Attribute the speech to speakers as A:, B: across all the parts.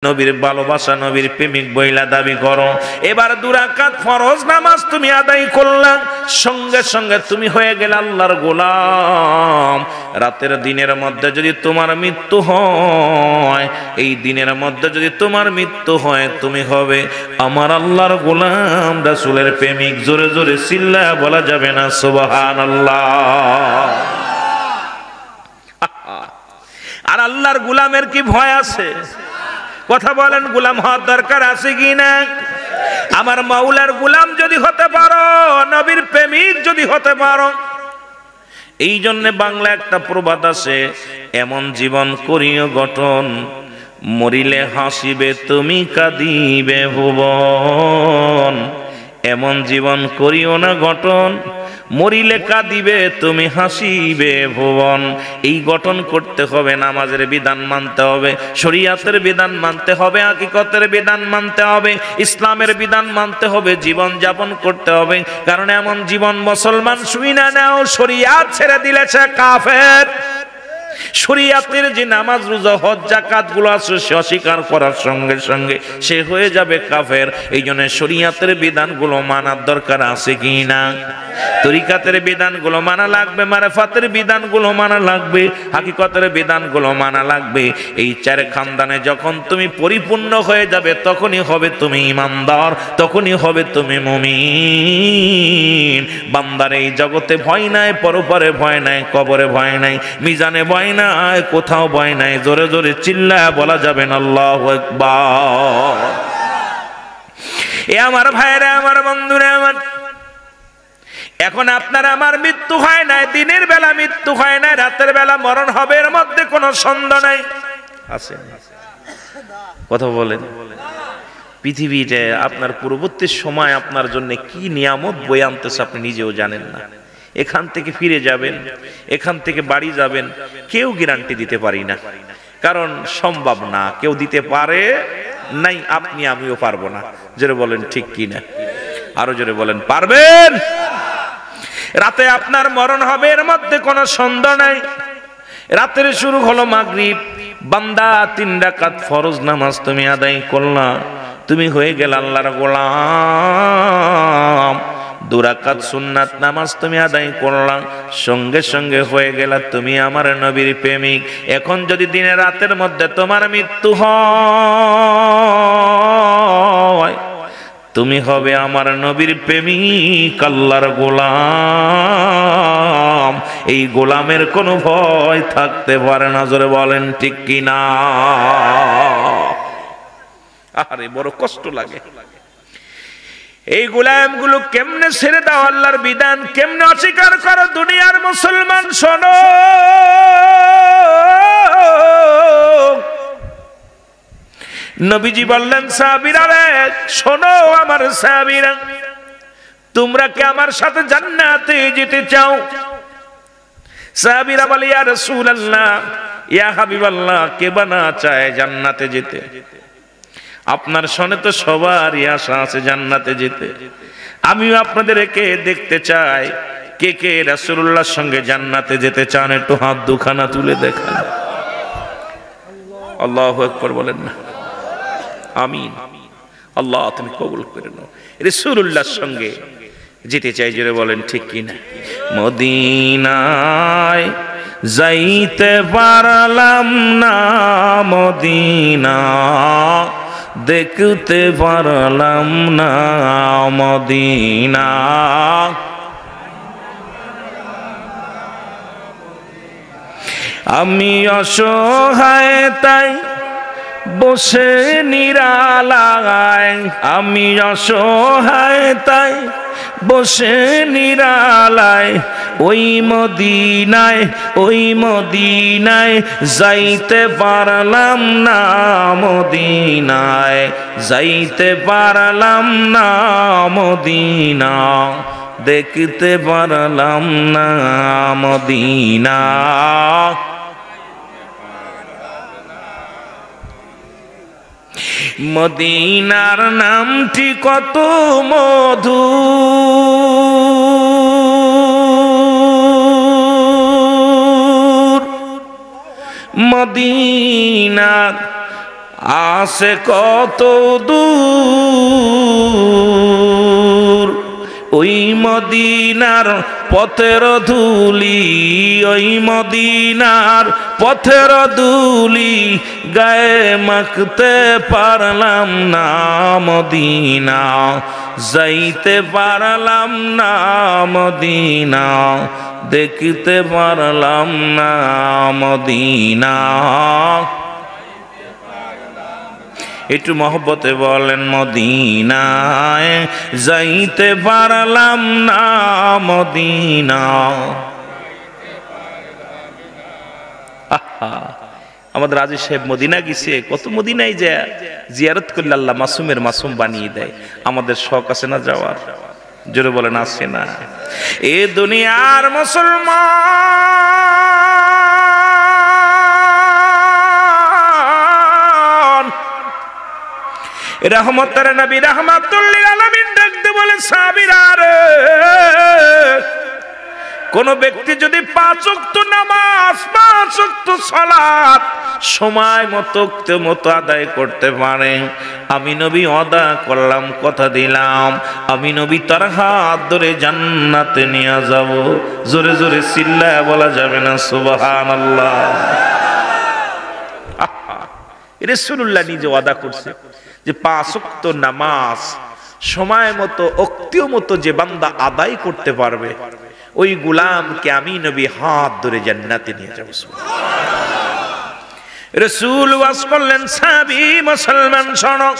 A: নবীর ভালোবাসা নবীর প্রেমিক বইলা দাবি করো। এবার 2 রাকাত ফরজ নামাজ তুমি আদায় করলা, সঙ্গে সঙ্গে তুমি হয়ে গেলে আল্লাহর গোলাম। রাতের দিনের মধ্যে যদি তোমার মৃত্যু হয়, এই দিনের মধ্যে যদি তোমার মৃত্যু হয়, তুমি হবে আমার আল্লাহর গোলাম, রাসূলের প্রেমিক। জোরে জোরে চিল্লায়া বলা যাবে না সুবহানাল্লাহ? আর আল্লাহর গোলামের কি ভয় আছে? কথা বলেন, গোলাম হওয়ার দরকার আছে কি না? আমার মাওলার গোলাম যদি হতে পারো, নবীর প্রেমিক যদি হতে পারো। এই জন্য বাংলা একটা প্রবাদ আছে, এমন জীবন করিও গঠন, মরিলে হাসিবে তুমি কাঁদিবে ভুবন। এমন জীবন করিও না গঠন, মরিলে কাঁদিবে তুমি হাসিবে ভুবন। এই গঠন করতে হবে, নামাজের বিধান মানতে হবে, শরীয়তের বিধান মানতে হবে, হাকিকতের বিধান মানতে হবে, ইসলামের বিধান মানতে হবে, জীবন যাপন করতে হবে। কারণ এমন জীবন মুসলমান শুই না নাও, শরীয়ত ছেড়ে দিলেছে কাফের। শরীয়তের যে নামাজ রোজা হজ যাকাত গুলো আছে, সে অস্বীকার করার সঙ্গে সঙ্গে সে হয়ে যাবে কাফের। এই জন্য শরীয়তের বিধানগুলো মানার দরকার আছে কি না? তরিকাতের বিধানগুলো মানা লাগবে, মারিফাতের বিধানগুলো মানা লাগবে, হাকিকতের বিধানগুলো মানা লাগবে। এই 4 খানদানে যখন তুমি পরিপূর্ণ হয়ে যাবে, তখনই হবে তুমি ইমানদার, তখনই হবে তুমি মুমিন। বান্দার এই জগতে ভয় নাই, পরপারে ভয় নাই, কবরে ভয় নাই, মিজানে ভয় নাই, কোথাও ভয় নাই। জোরে জোরে চিল্লায়া বলা যাবে না আল্লাহু আকবার? এ আমার ভাইরা, আমার বন্ধুরা, আমার এখন আপনার আমার মৃত্যু হয় নাই, দিনের বেলা মৃত্যু হয় নাই, রাতের বেলা মরণ হবে, এর মধ্যে কোনো সন্দেহ নাই। আছে কথা বলেন? পৃথিবীতে আপনার পূর্ববর্তী সময় আপনার জন্য কি নিয়ামত বয়ে আনতেছে আপনি নিজেও জানেন না। এখান থেকে ফিরে যাবেন, এখান থেকে বাড়ি যাবেন, কেউ গ্যারান্টি দিতে পারি না, কারণ সম্ভব না। কেউ দিতে পারে নাই, আপনি আমিও পারবো না। জোরে বলেন ঠিক কি না? আরো জোরে বলেন, পারবেন? রাতে আপনার মরণ হবে, এর মধ্যে কোনো সন্দেহ নাই। রাতের শুরু হলো মাগরিব, বান্দা 3 রাকাত ফরজ নামাজ তুমি আদায় করলা, তুমি হয়ে গেল আল্লাহর গোলাম। 2 রাকাত সুন্নাত নামাজ তুমি আদায় করলা, সঙ্গে সঙ্গে হয়ে গেল তুমি আমার নবীর প্রেমিক। এখন যদি দিনে রাতের মধ্যে তোমার মৃত্যু হয়, তুমি হবে আমার নবীর প্রেমিক, আল্লাহর গোলাম। এই গোলামের কোনো ভয় থাকতে পারে না। জোরে বলেন ঠিক কিনা? আরে বড় কষ্ট লাগে। এই গোলামগুলো কেমনে ছেড়ে দাও আল্লাহর বিধান, কেমনে অস্বীকার করো? দুনিয়ার মুসলমান শোনো, নবীজি বললেন সাহাবীরা রে শোনো, আমার সাহাবীরা, তোমরা কি আমার সাথে জান্নাতে যেতে চাও? সাহাবীরা বলে ইয়া রাসূলুল্লাহ, ইয়া হাবিবাল্লাহ, কে বা না চায় জান্নাতে যেতে? আপনার সনে তো সবারই আশা আছে জান্নাতে যেতে। আমিও আপনাদেরকে দেখতে চাই, কে কে রাসূলুল্লাহর সঙ্গে জান্নাতে যেতে চান? একটু হাত দুখানা তুলে দেখান। আল্লাহু আকবার বলেন না? আমিন। আল্লাহ তুমি কবুল করে নাও। রাসূলুল্লাহর সঙ্গে যেতে চাই, জোরে বলেন ঠিক কিনা? মদিনায় যাইতে পারলাম না, মদিনা দেখতে পারলাম না, মদিনা আমি অসহায় তাই বসে নিরালায়, আমি অসহায় তাই বসে নিরালায়, ওই মদিনায়, ওই মদিনায় যাইতে পারলাম না, মদিনায় যাইতে পারলাম না, মদিনা দেখতে পারলাম না, মদিনা। মদিনার নামটি কত মধু, মদিনার আসে কত দূর ওই মদিনার পথের ধুলি, ওই মদিনার পথের ধুলি গায়ে মাখতে পারলাম না মদিনা, যাইতে পারলাম না মদিনা, দেখতে পারলাম না মদিনা। একটু মহব্বতে বলেন মদিনায় যাইতে পারলাম না মদিনা। আমাদের রাজী সাহেব মদিনা গেছে, কত মদিনায় যায় জিয়ারত করলে আল্লাহ মাসুমের মাসুম বানিয়ে দেয়। আমাদের শখ আছে না যাওয়ার? জোরে বলেন আছে না? এ দুনিয়ার মুসলমান রহমতের নবী রাহমাতুল লিল আলামিন ডাকতে বলে সাহাবীরা রে, কোন ব্যক্তি যদি 5 ওয়াক্ত নামাজ 5 ওয়াক্ত সালাত সময় মতো আদায় করতে পারে, আমি নবী ওয়াদা করলাম, কথা দিলাম, আমি নবী তার হাত ধরে জান্নাতে নিয়ে যাব। জোরে জোরে চিল্লায়া বলা যাবে না সুবহানাল্লাহ? রাসূলুল্লাহ নিজে ওয়াদা করছে যে 5 ওয়াক্ত নামাজ সময় মতো অক্তীয় মতো যে বান্দা আদায় করতে পারবে ওই গোলামকে আমি নবী হাত ধরে জান্নাতে নিয়ে যাব। রাসূল ওয়াজ করলেন, সাহাবী মুসলমান শোনো,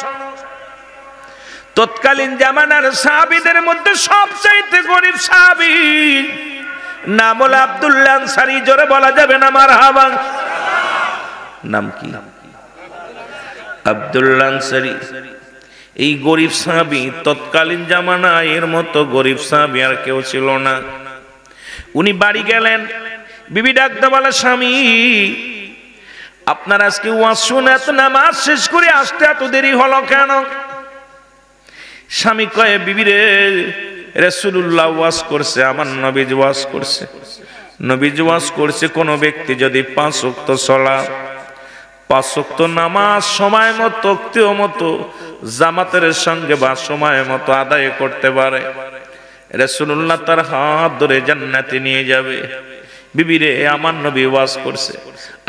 A: তৎকালীন জামানার সাহাবীদের মধ্যে সবচাইতে গরীব সাহাবী নাম হলো আব্দুল্লাহ আনসারী। জোরে বলা যাবে না মারহাবা? নাম কি? আব্দুল্লাহ আনসারী। এই গরীব সাহাবী তৎকালীন জামানায় এর মতো গরীব সাহাবী আর কেউ ছিল না। উনি বাড়ি গেলেন, বিবি ডাকতে বলে, স্বামী আপনার আজকে ওয়াজ শুনে এত নামাজ শেষ করে আসতে এত দেরি হলো কেন? স্বামী কয়ে, বিবি রে, রাসূলুল্লাহ ওয়াজ করছে, আমার নবীজি ওয়াজ করছে, নবীজি ওয়াজ করছে কোন ব্যক্তি যদি 5 ওয়াক্ত সালাত 5 ওয়াক্ত নামাজ সময় মতো অক্তীয় মতো জামাতের সঙ্গে বা সময় মতো আদায় করতে পারে, রাসূলুল্লাহ তার হাত ধরে জান্নাতে নিয়ে যাবে। বিবি রে, আমার নবী ওয়াজ করছে,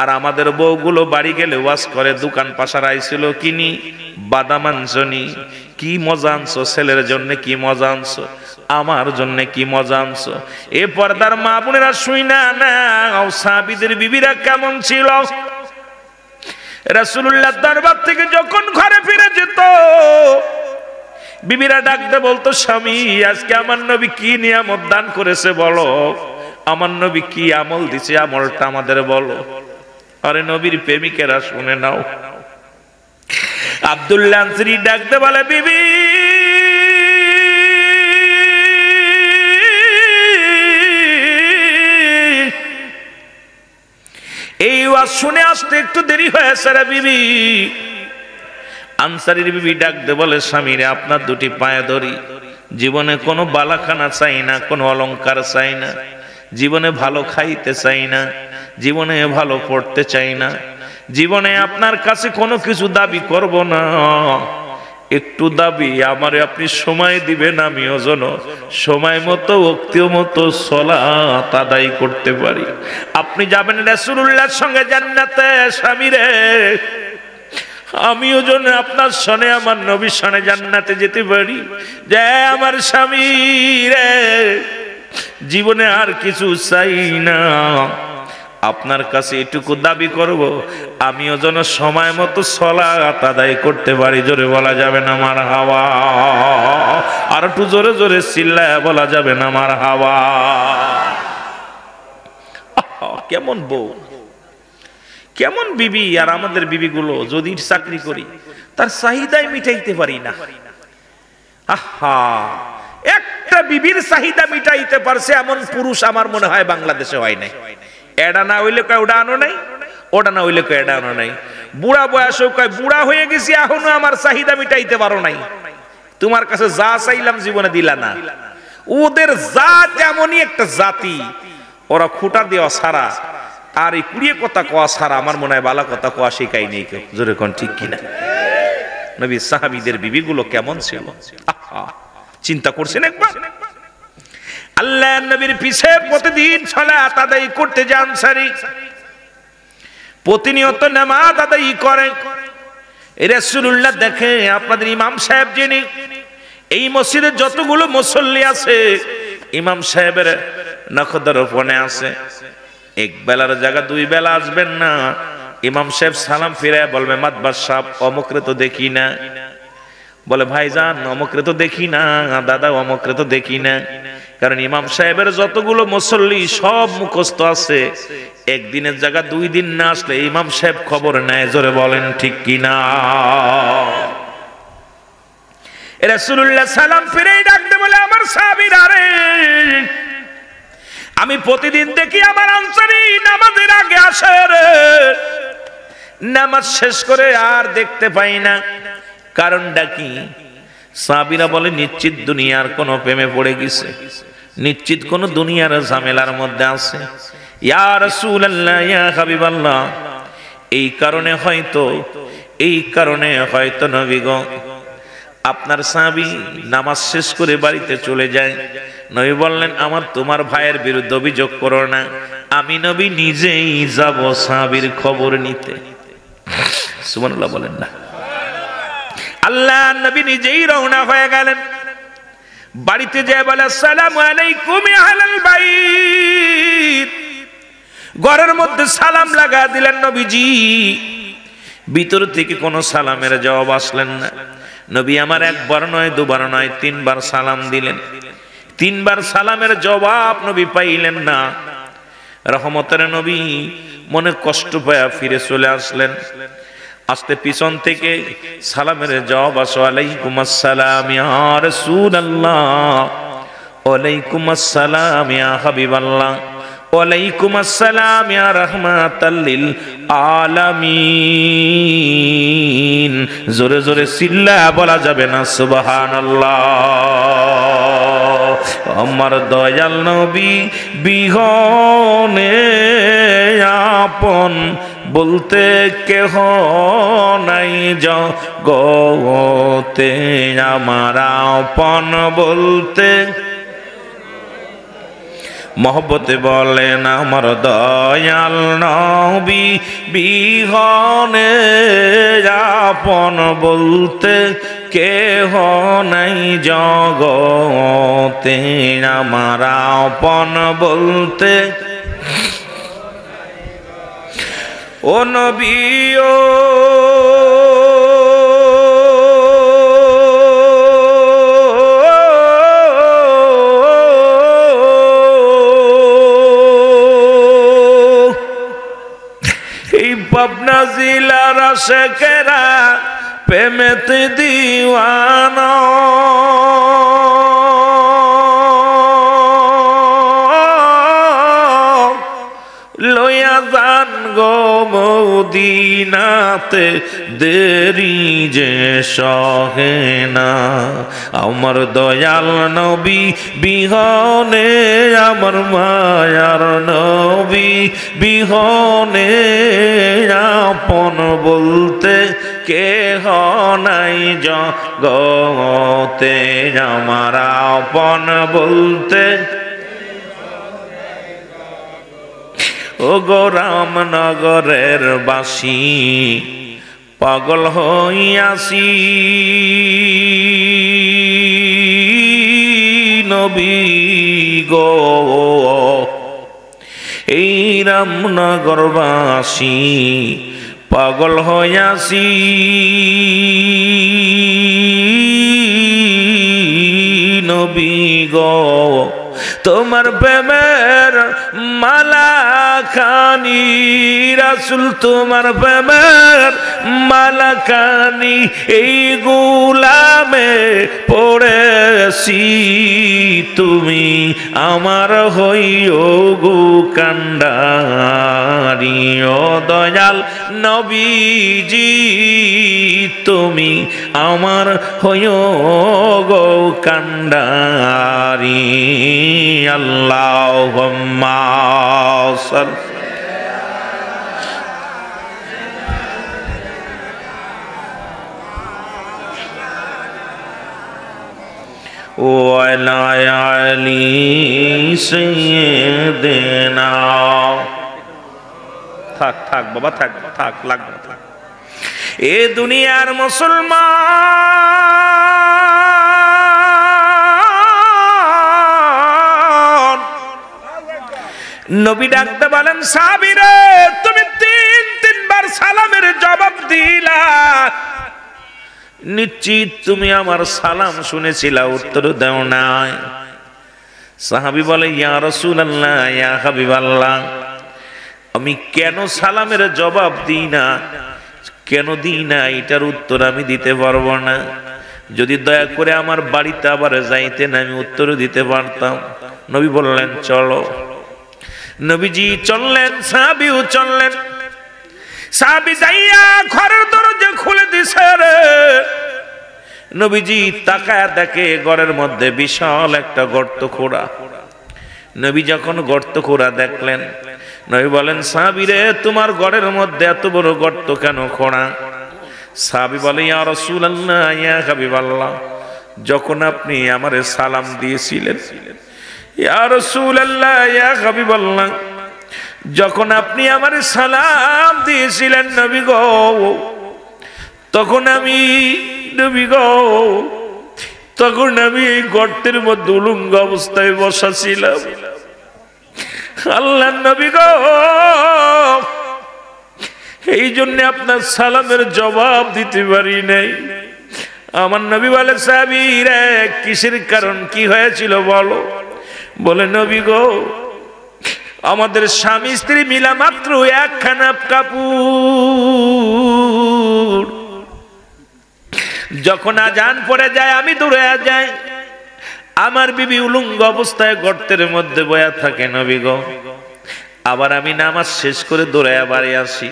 A: আর আমাদের বউগুলো বাড়ি গেলে ওয়াজ করে, দোকান পাশার আইছিল কিনি বাদাম আনছনি, কি মজা আনছো, ছেলের জন্য কি মজা আনছো, আমার জন্য কি মজা আনছো। এ পর্দার মা বোনেরা শুইনা না সাহাবীদের বিবিরা কেমন ছিল। রাসূলুল্লাহ দরবার থেকে যখন ঘরে ফিরে যেত বিবিরা ডাকতে বলতো, স্বামী আজকে আমার নবী কি নিয়ামত দান করেছে বলো, আমার নবী কি আমল দিছে আমলটা আমাদের বলো। আরে নবীর প্রেমিকেরা শুনে নাও। আব্দুল্লাহ আনসারী ডাকতে বলে, বিবি এই ওয়াজ শুনে আসতে একটু দেরি হয়েছে রে বিবি। আনসারীর বিবি ডাকতে বলে, স্বামী রে, আপনার দুটি পায়ে ধরি, জীবনে কোনো বালাখানা চাই না, কোনো অলংকার চাই না, জীবনে ভালো খাইতে চাই না, জীবনে ভালো পড়তে চাই না, জীবনে আপনার কাছে কোনো কিছু দাবি করব না, একটু দাবি আমারে আপনি সময় দিবেন, আমিও যেন সময় মতো অক্তীয় মতো সালাত আদায় করতে পারি। আপনি যাবেন রাসূলুল্লাহর সঙ্গে জান্নাতে, স্বামী রে আমিও যেন আপনার সনে আমার নবীর সনে জান্নাতে যেতে পারি। যে আমার স্বামী রে, জীবনে আর কিছু চাই না, আপনার কাছে এটুকু দাবি করব, আমিও যেন সময় মতো সালাত আদায় করতে পারি। জোরে বলা যাবে না মারহাবা? আর একটু জোরে জোরে চিল্লায়া বলা যাবে না মারহাবা? কেমন বউ, কেমন বিবি। আর আমাদের বিবিগুলো যদি চাকরি করি তার চাহিদাই মিটাইতে পারি না। আহা, একটা বিবির চাহিদা মিটাইতে পারছে এমন পুরুষ আমার মনে হয় বাংলাদেশে হয় নাই। এডা না হইলে কয় ওটা আনো নাই, ওটা না হইলে কয় এটা আনো নাই। বুড়া বয়সেও কয় বুড়া হয়ে গেছি, এখনো আমার চাহিদা মিটাইতে পারো নাই, তোমার কাছে যা চাইলাম জীবনে দিলা না। ওদের জাত এমনই একটা জাতি, ওরা খুঁটা দেওয়া ছাড়া আর এই কুড়িয়ে কথা কোয়া ছাড়া আমার মনে হয় বালা কথা কোয়া শেখাই নেই কেউ, জোরে কোন ঠিক কিনা? নবী সাহাবীদের বিবিগুলো কেমন ছিল, চিন্তা করছেন একবার? আল্লাহ নবীর পিছে প্রতিদিন সালাত আদায় করতে যান, সারি প্রতিনিয়ত নামাজ আদায় করে। রাসূলুল্লাহ দেখে আপনাদের ইমাম সাহেব যিনি, এই মসজিদে যতগুলো মুসল্লি আছে ইমাম সাহেবের নখদর্পণে আছে, এক বেলার জায়গা দুই বেলা আসবেন না। ইমাম সাহেব সালাম ফিরে বলবে মাতবার সাহেব অমুকরে তো দেখি না। বলে ভাইজান অমুকরে তো দেখি না, দাদা অমুকরে তো দেখি না। কারণ ইমাম সাহেবের যতগুলো মুসল্লি সব মুখস্থ আছে, একদিনের জায়গা দুই দিন না আসলে ইমাম সাহেব খবর নেয়, জোরে বলেন ঠিক কিনা? রাসূলুল্লাহ সালাম ফিরেই ডাকতে বলে আমার সাহাবীরা রে, আমি প্রতিদিন দেখি আমার আনসারী নামাজের আগে আসে রে, নামাজ শেষ করে আর দেখতে পাই না, কারণটা কি? সাহাবীরা বলে নিশ্চিত দুনিয়ার কোনো প্রেমে পড়ে গেছে, নিশ্চিত কোন দুনিয়ার ঝামেলার মধ্যে আছে। ইয়া রাসূলুল্লাহ, ইয়া হাবিবাল্লাহ, এই কারণে হয়তো নবী গো আপনার সাহাবী নামাজ শেষ করে বাড়িতে চলে যায়। নবী বললেন আমার তোমার ভাইয়ের বিরুদ্ধে অভিযোগ করো না, আমি নবী নিজেই যাব সাহাবীর খবর নিতে। সুবহানাল্লাহ বলেন না? আল্লাহ নবী নিজেই রওনা হয়ে গেলেন। বাড়িতে যেয়ে বলে আসসালামু আলাইকুম ইয়া আহলাল বাইত, ঘরের মধ্যে সালাম লাগা দিলেন নবীজি। ভিতর থেকে কোনো সালামের জবাব আসলেন না। নবী আমার একবার নয় দুবার নয় তিনবার সালাম দিলেন, তিনবার সালামের জবাব নবী পাইলেন না। রহমতের নবী মনে কষ্ট পায়া ফিরে চলে আসলেন। আসতে পিছন থেকে সালামের জবাব আসো, আলাইকুম আসসালাম ইয়া রাসূলুল্লাহ, ওয়ালাইকুম আসসালাম ইয়া হাবিবাল্লাহ, ওয়ালাইকুম আসসালাম ইয়া রাহমাতাল লিল আলামিন। জোরে জোরে চিল্লা বলা যাবে না সুবহানাল্লাহ? আমার দয়াল নবী বিহনে আপন বলতে কেহ নাই জগতে, আমার আপন বলতে মহব্বতে বলেন আমার দয়াল নবী বিহনে আপন বলতে কেহ নাই জগতে, আমার আপন বলতে ও নবী ও এই পাবনা জেলার আশেকেরা প্রেমেতে দিওয়ানা, লইয়া যান গো মদিনাতে দেরি যে সহে না। আমার দয়াল নবী বিহনে, আমার মায়ার নবী বিহনে আপন বলতে কেহ নাই জগতে, আমার আপন বলতে ও গো রামনগরের বাসী পাগল হইয়াছি নবী গো, এই রামনগরবাসী পাগল হইয়াছি নবী গো। তোমার প্রেমের মালা খানি রাসূল, তোমার প্রেমের মালা খানি এই গোলামে পড়েছি, তুমি আমার হইও গো কান্ডারি। ও দয়াল নবীজি তুমি আমার হইও গো কান্ডারি। আল্লাহুম্মা সাল্লি وعلى آل سيدنا থাক থাক বাবা থাক থাক লাগবে থাক। এ দুনিয়ার মুসলমান নবী ডাকতে বলেন সাহাবীরা তুমি তিনবার সালামের জবাব দিলা, নিশ্চিত তুমি আমার সালাম শুনেছিলা, উত্তর দাও নাই। সাহাবী বলে ইয়া রাসূলুল্লাহ ইয়া হাবিবাল্লাহ, আমি কেন সালামের জবাব দিই না, কেন দিই না এটার উত্তর আমি দিতে পারবো না। যদি দয়া করে আমার বাড়িতে আবার যাইতেন আমি উত্তর দিতে পারতাম। নবী বললেন চলো। নবীজি চললেন, সাহাবীও চললেন। সাহাবী যাইয়া ঘরের দরজা খুলে দিছে রে। নবীজি তাকায়া দেখে ঘরের মধ্যে বিশাল একটা গর্ত খোঁড়া। নবী যখন গর্ত খোঁড়া দেখলেন, নবী বলেন সাহাবী রে তোমার ঘরের মধ্যে এত বড় গর্ত কেন খোঁড়া? সাহাবী বলে ইয়া রাসূলুল্লাহ ইয়া হাবিবাল্লাহ, যখন আপনি আমারে সালাম দিয়েছিলেন, ইয়া রাসূলুল্লাহ ইয়া হাবিবাল্লাহ, যখন আপনি আমারে সালাম দিয়েছিলেন নবী গো, তখন আমি নবী গো, তখন আমি এই গর্তের মধ্যে উলঙ্গ অবস্থায় বসা ছিলাম। আল্লাহর নবী গো, এই জন্য আপনার সালামের জবাব দিতে পারি নাই। আমার নবী বলে সাহাবী রে কিসের কারণ, কি হয়েছিল বলো? বলে নবী গো, আমাদের স্বামী স্ত্রী মিলা মাত্র একখানা কাপড়, যখন আজান পড়ে যায় আমি দূরে যাই, আমার বিবি উলঙ্গ অবস্থায় গর্তের মধ্যে বয়া থাকে নবী গো। আবার আমি নামাজ শেষ করে দৌড়াইয়া বাড়ি আসি,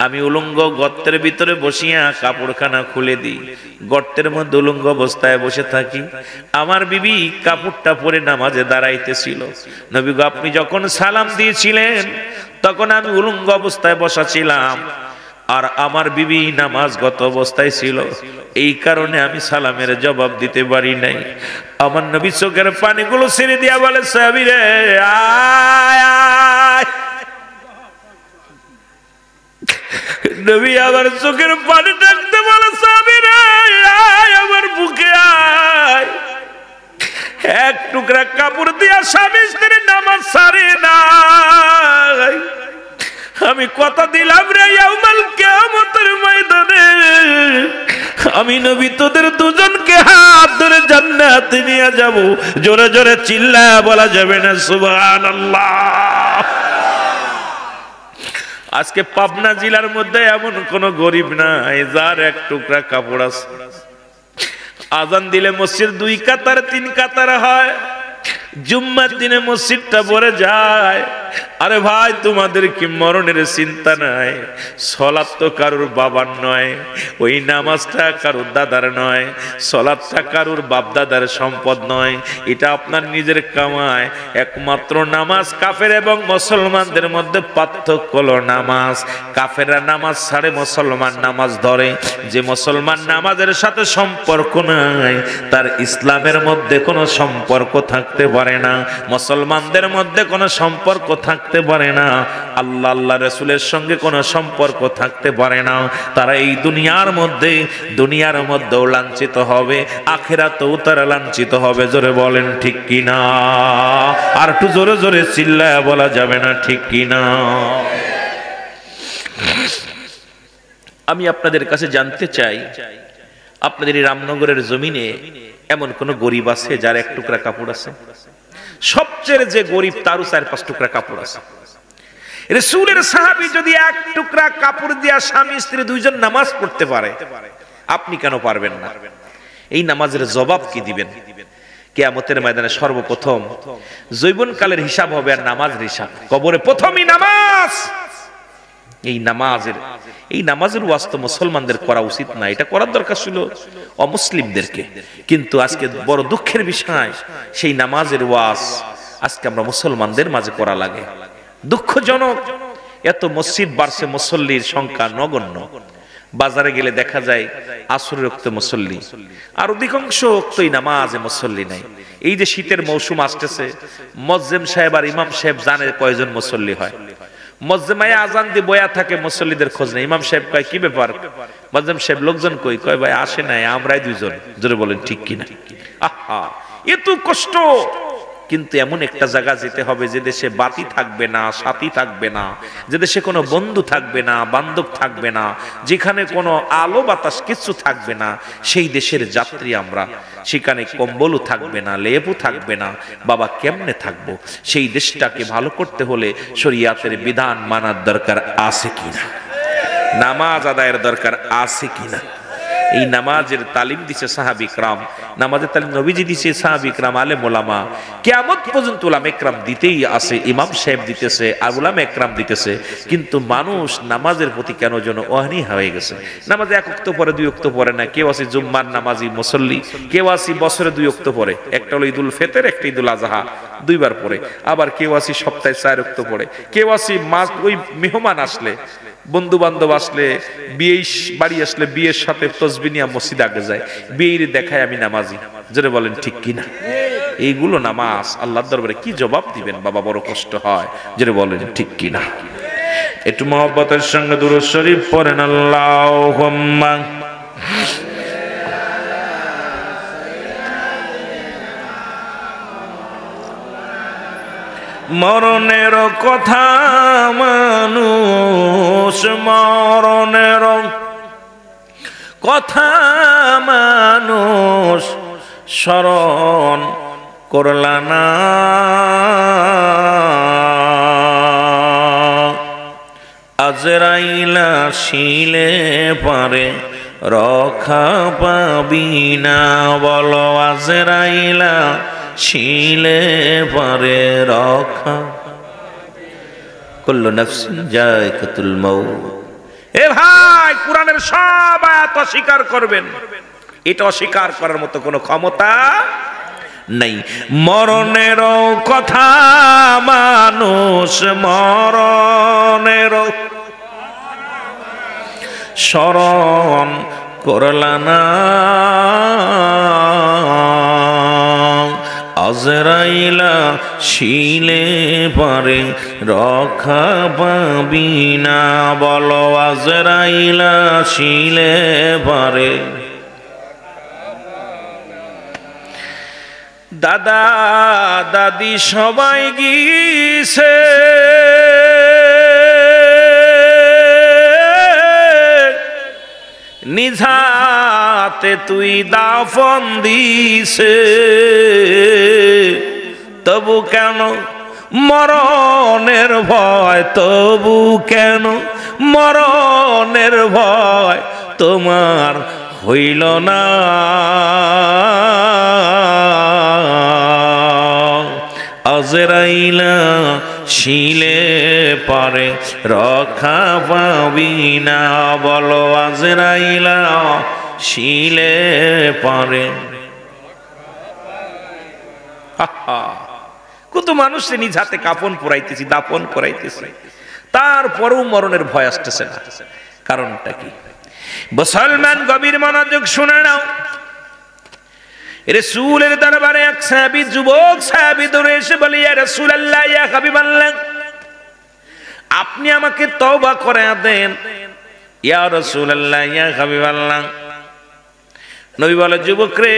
A: আমি উলঙ্গ গর্তের ভিতরে বসিয়া কাপড়খানা খুলে দিই, গর্তের মধ্যে উলঙ্গ অবস্থায় বসে থাকি। আমার বিবি কাপড়টা পরে নামাজে দাঁড়াইতেছিল। নবী গো আপনি যখন সালাম দিয়েছিলেন তখন আমি উলঙ্গ অবস্থায় বসা ছিলাম, আর আমার বিবি নামাজগত অবস্থায় ছিল, এই কারণে আমি সালামের জবাব দিতে পারি নাই। আমার নবী চোখের পানিগুলো ছেড়ে দিয়া বলে সাহাবী রে আয় আয়। নবী আমার চোখের পানি ডাকতে বলে সাহাবী রে আয় আমার বুকে আয়। এক টুকরা কাপড় দিয়া স্বামী স্ত্রীর নামাজ ছাড়ে নাই। আমি কথা দিলাম রে ইয়াউমাল কিয়ামতের ময়দানে আমি নবী তোদের দুজনকে হাত ধরে জান্নাতে নিয়ে যাব। জোরে জোরে চিল্লায়া বলা যাবে না সুবহানাল্লাহ। আজকে পাবনা জেলার মধ্যে এমন কোন গরিব নাই যার এক টুকরা কাপড় আছে। আজান দিলে মসজিদ 2 কাতার 3 কাতার হয়, জুম্মার দিনে মসজিদটা ভরে যায়। আরে ভাই তোমাদের কি মরণের চিন্তা নাই? সালাত তো কারুর বাবার নয়, ওই নামাজটা কারুর দাদার নয়, সালাতটা কারুর বাপ দাদার সম্পদ নয়, এটা আপনার নিজের কামাই। একমাত্র নামাজ কাফের এবং মুসলমানদের মধ্যে পার্থক্য হলো নামাজ। কাফেররা নামাজ ছাড়ে, মুসলমান নামাজ ধরে। যে মুসলমান নামাজের সাথে সম্পর্ক নাই তার ইসলামের মধ্যে কোনো সম্পর্ক থাকতে পারে না, মুসলমানদের মধ্যে কোনো সম্পর্ক থাকতে পারে না, আল্লাহ আল্লাহ রাসূলের সঙ্গে কোনো সম্পর্ক থাকতে পারে না। তারা এই দুনিয়ার মধ্যেও লাঞ্ছিত হবে, আখিরাতেও তারা লাঞ্ছিত হবে। জোরে বলেন ঠিক কিনা? আর একটু জোরে জোরে চিল্লায়া বলা যাবে না ঠিক কিনা? আমি আপনাদের কাছে জানতে চাই, আপনাদের এই রামনগরের জমিনে এমন কোন গরিব আছে যার এক টুকরা কাপড় আছে? সবচেয়ে যে গরিব তারও 4-5 টুকরা কাপড় আছে। রাসূলের সাহাবী যদি এক টুকরা কাপড় দিয়া স্বামী স্ত্রী দুইজন নামাজ পড়তে পারে, আপনি কেন পারবেন না? এই নামাজের জবাব কি দিবেন? কিয়ামতের ময়দানে সর্বপ্রথম জীবনকালের হিসাব হবে আর নামাজের হিসাব কবরে প্রথমই নামাজ। এই নামাজের ওয়াজ তো মুসলমানদের করা উচিত না, এটা করার দরকার ছিল অমুসলিমদেরকে। কিন্তু আজকে বড় দুঃখের বিষয়, সেই নামাজের ওয়াজ আজকে আমরা মুসলমানদের মাঝে করা লাগে। দুঃখজনক, এত মসজিদ বাড়ছে, মুসল্লির সংখ্যা নগণ্য। বাজারে গেলে দেখা যায় আসরের ওয়াক্তে মুসল্লি, আর অধিকাংশ ওয়াক্তই নামাজে মুসল্লি নাই। এই যে শীতের মৌসুম আসতেছে, মুয়াজ্জিম সাহেব আর ইমাম সাহেব জানে কয়জন মুসল্লি হয়। মুয়াজ্জিমায়ে আজান দিয়ে বয়া থাকে, মুসল্লিদের খোঁজ নেই। ইমাম সাহেব কয় কি ব্যাপার, মুয়াজ্জিম সাহেব লোকজন কই, কয় ভাই আসে নাই, আমরাই দুইজন। জোরে বলেন ঠিক কিনা? আহা, এত কষ্ট। কিন্তু এমন একটা জায়গা যেতে হবে যে দেশে বাতি থাকবে না, সাথী থাকবে না, যে দেশে কোনো বন্ধু থাকবে না, বান্ধব থাকবে না, যেখানে কোনো আলো বাতাস কিছু থাকবে না, সেই দেশের যাত্রী আমরা। সেখানে কম্বলও থাকবে না, লেপও থাকবে না। বাবা কেমনে থাকবো? সেই দেশটাকে ভালো করতে হলে শরিয়াতের বিধান মানার দরকার আছে কিনা, নামাজ আদায়ের দরকার আছে কিনা। এই নামাজের তালিম দিছে সাহাবী کرام, নামাজের তালিম নবীজি দিছে, সাহাবী کرام, আলেম ওলামা, কিয়ামত পর্যন্ত উলামা کرام দিতেই আছে। ইমাম সাহেব দিতেছে, আর উলামা کرام দিতেছে। কিন্তু মানুষ নামাজের প্রতি কেন যেন অহনি হয়ে গেছে। নামাজে এক ওয়াক্ত পরে, দুই ওয়াক্ত পরে না। কেউ আছে জুম্মার নামাজি মুসল্লি, কেউ আছে বছরে দুই ওয়াক্ত পরে, একটা হলো ঈদুল ফিতর, একটা ঈদুল আজহা, দুইবার পরে। আবার কেউ আছে সপ্তাহে 4 ওয়াক্ত পরে। কেউ আছে মাস, ওই মেহমান আসলে, বন্ধু বান্ধব আসলে, বিয়ে বাড়ি আসলে বিয়ের সাথে তসবিহ নিয়ে মসজিদে আগে যায়, বিয়ের দেখায় আমি নামাজি। জোরে বলেন ঠিক কিনা? এইগুলো নামাজ আল্লাহর দরবারে কি জবাব দিবেন বাবা? বড় কষ্ট হয়। জোরে বলেন ঠিক কিনা? একটু মহব্বতের সঙ্গে দুরূদ শরীফ পড়েন। আল্লাহুম্মা মরণের কথা মানুষ, মরণের কথা মানুষ স্মরণ করলা না। আজরাইলা শিলে পারে রক্ষা পাবি না। বলো আজরাইলা শিলে পারে রক্ষা। কুল্লু নাফসিন যায়কাতুল মাউত। এ ভাই, কুরআনের সব আয়াত অস্বীকার করবেন, এটা অস্বীকার করার মতো কোনো ক্ষমতা নাই। মরণের কথা মানুষ মরণের স্মরণ করলা না। আজরাইলা শিলে পারে রক্ষা পাবি না। বলো আজরাইলা শিলে পারে। দাদা দাদি সবাই গিয়েছে, নিজাতে তুই দাফন দিছে। তবু কেন মরণের ভয়, তবু কেন মরণের ভয় তোমার হইল না। আজরাইলা শিলে পারে রক্ষা পাবি না। বলো আজরাইলা শিলে পারে। কত মানুষ নিজ হাতে কাফন পরাইতেছি, দাফন করাইতেছি, তারপরেও মরণের ভয় আসতেছে না। কারণটা কি? মুসলমান গভীর মনোযোগ শুনে নাও। রাসূলের দরবারে এক সাহাবী, যুবক সাহাবী দৌড়ে এসে বলে, ইয়া রাসূলুল্লাহ, ইয়া হাবিবাল্লাহ, আপনি আমাকে তওবা করে দেন। ইয়া রাসূলুল্লাহ, ইয়া হাবিবাল্লাহ। নবী বলে, যুবক রে,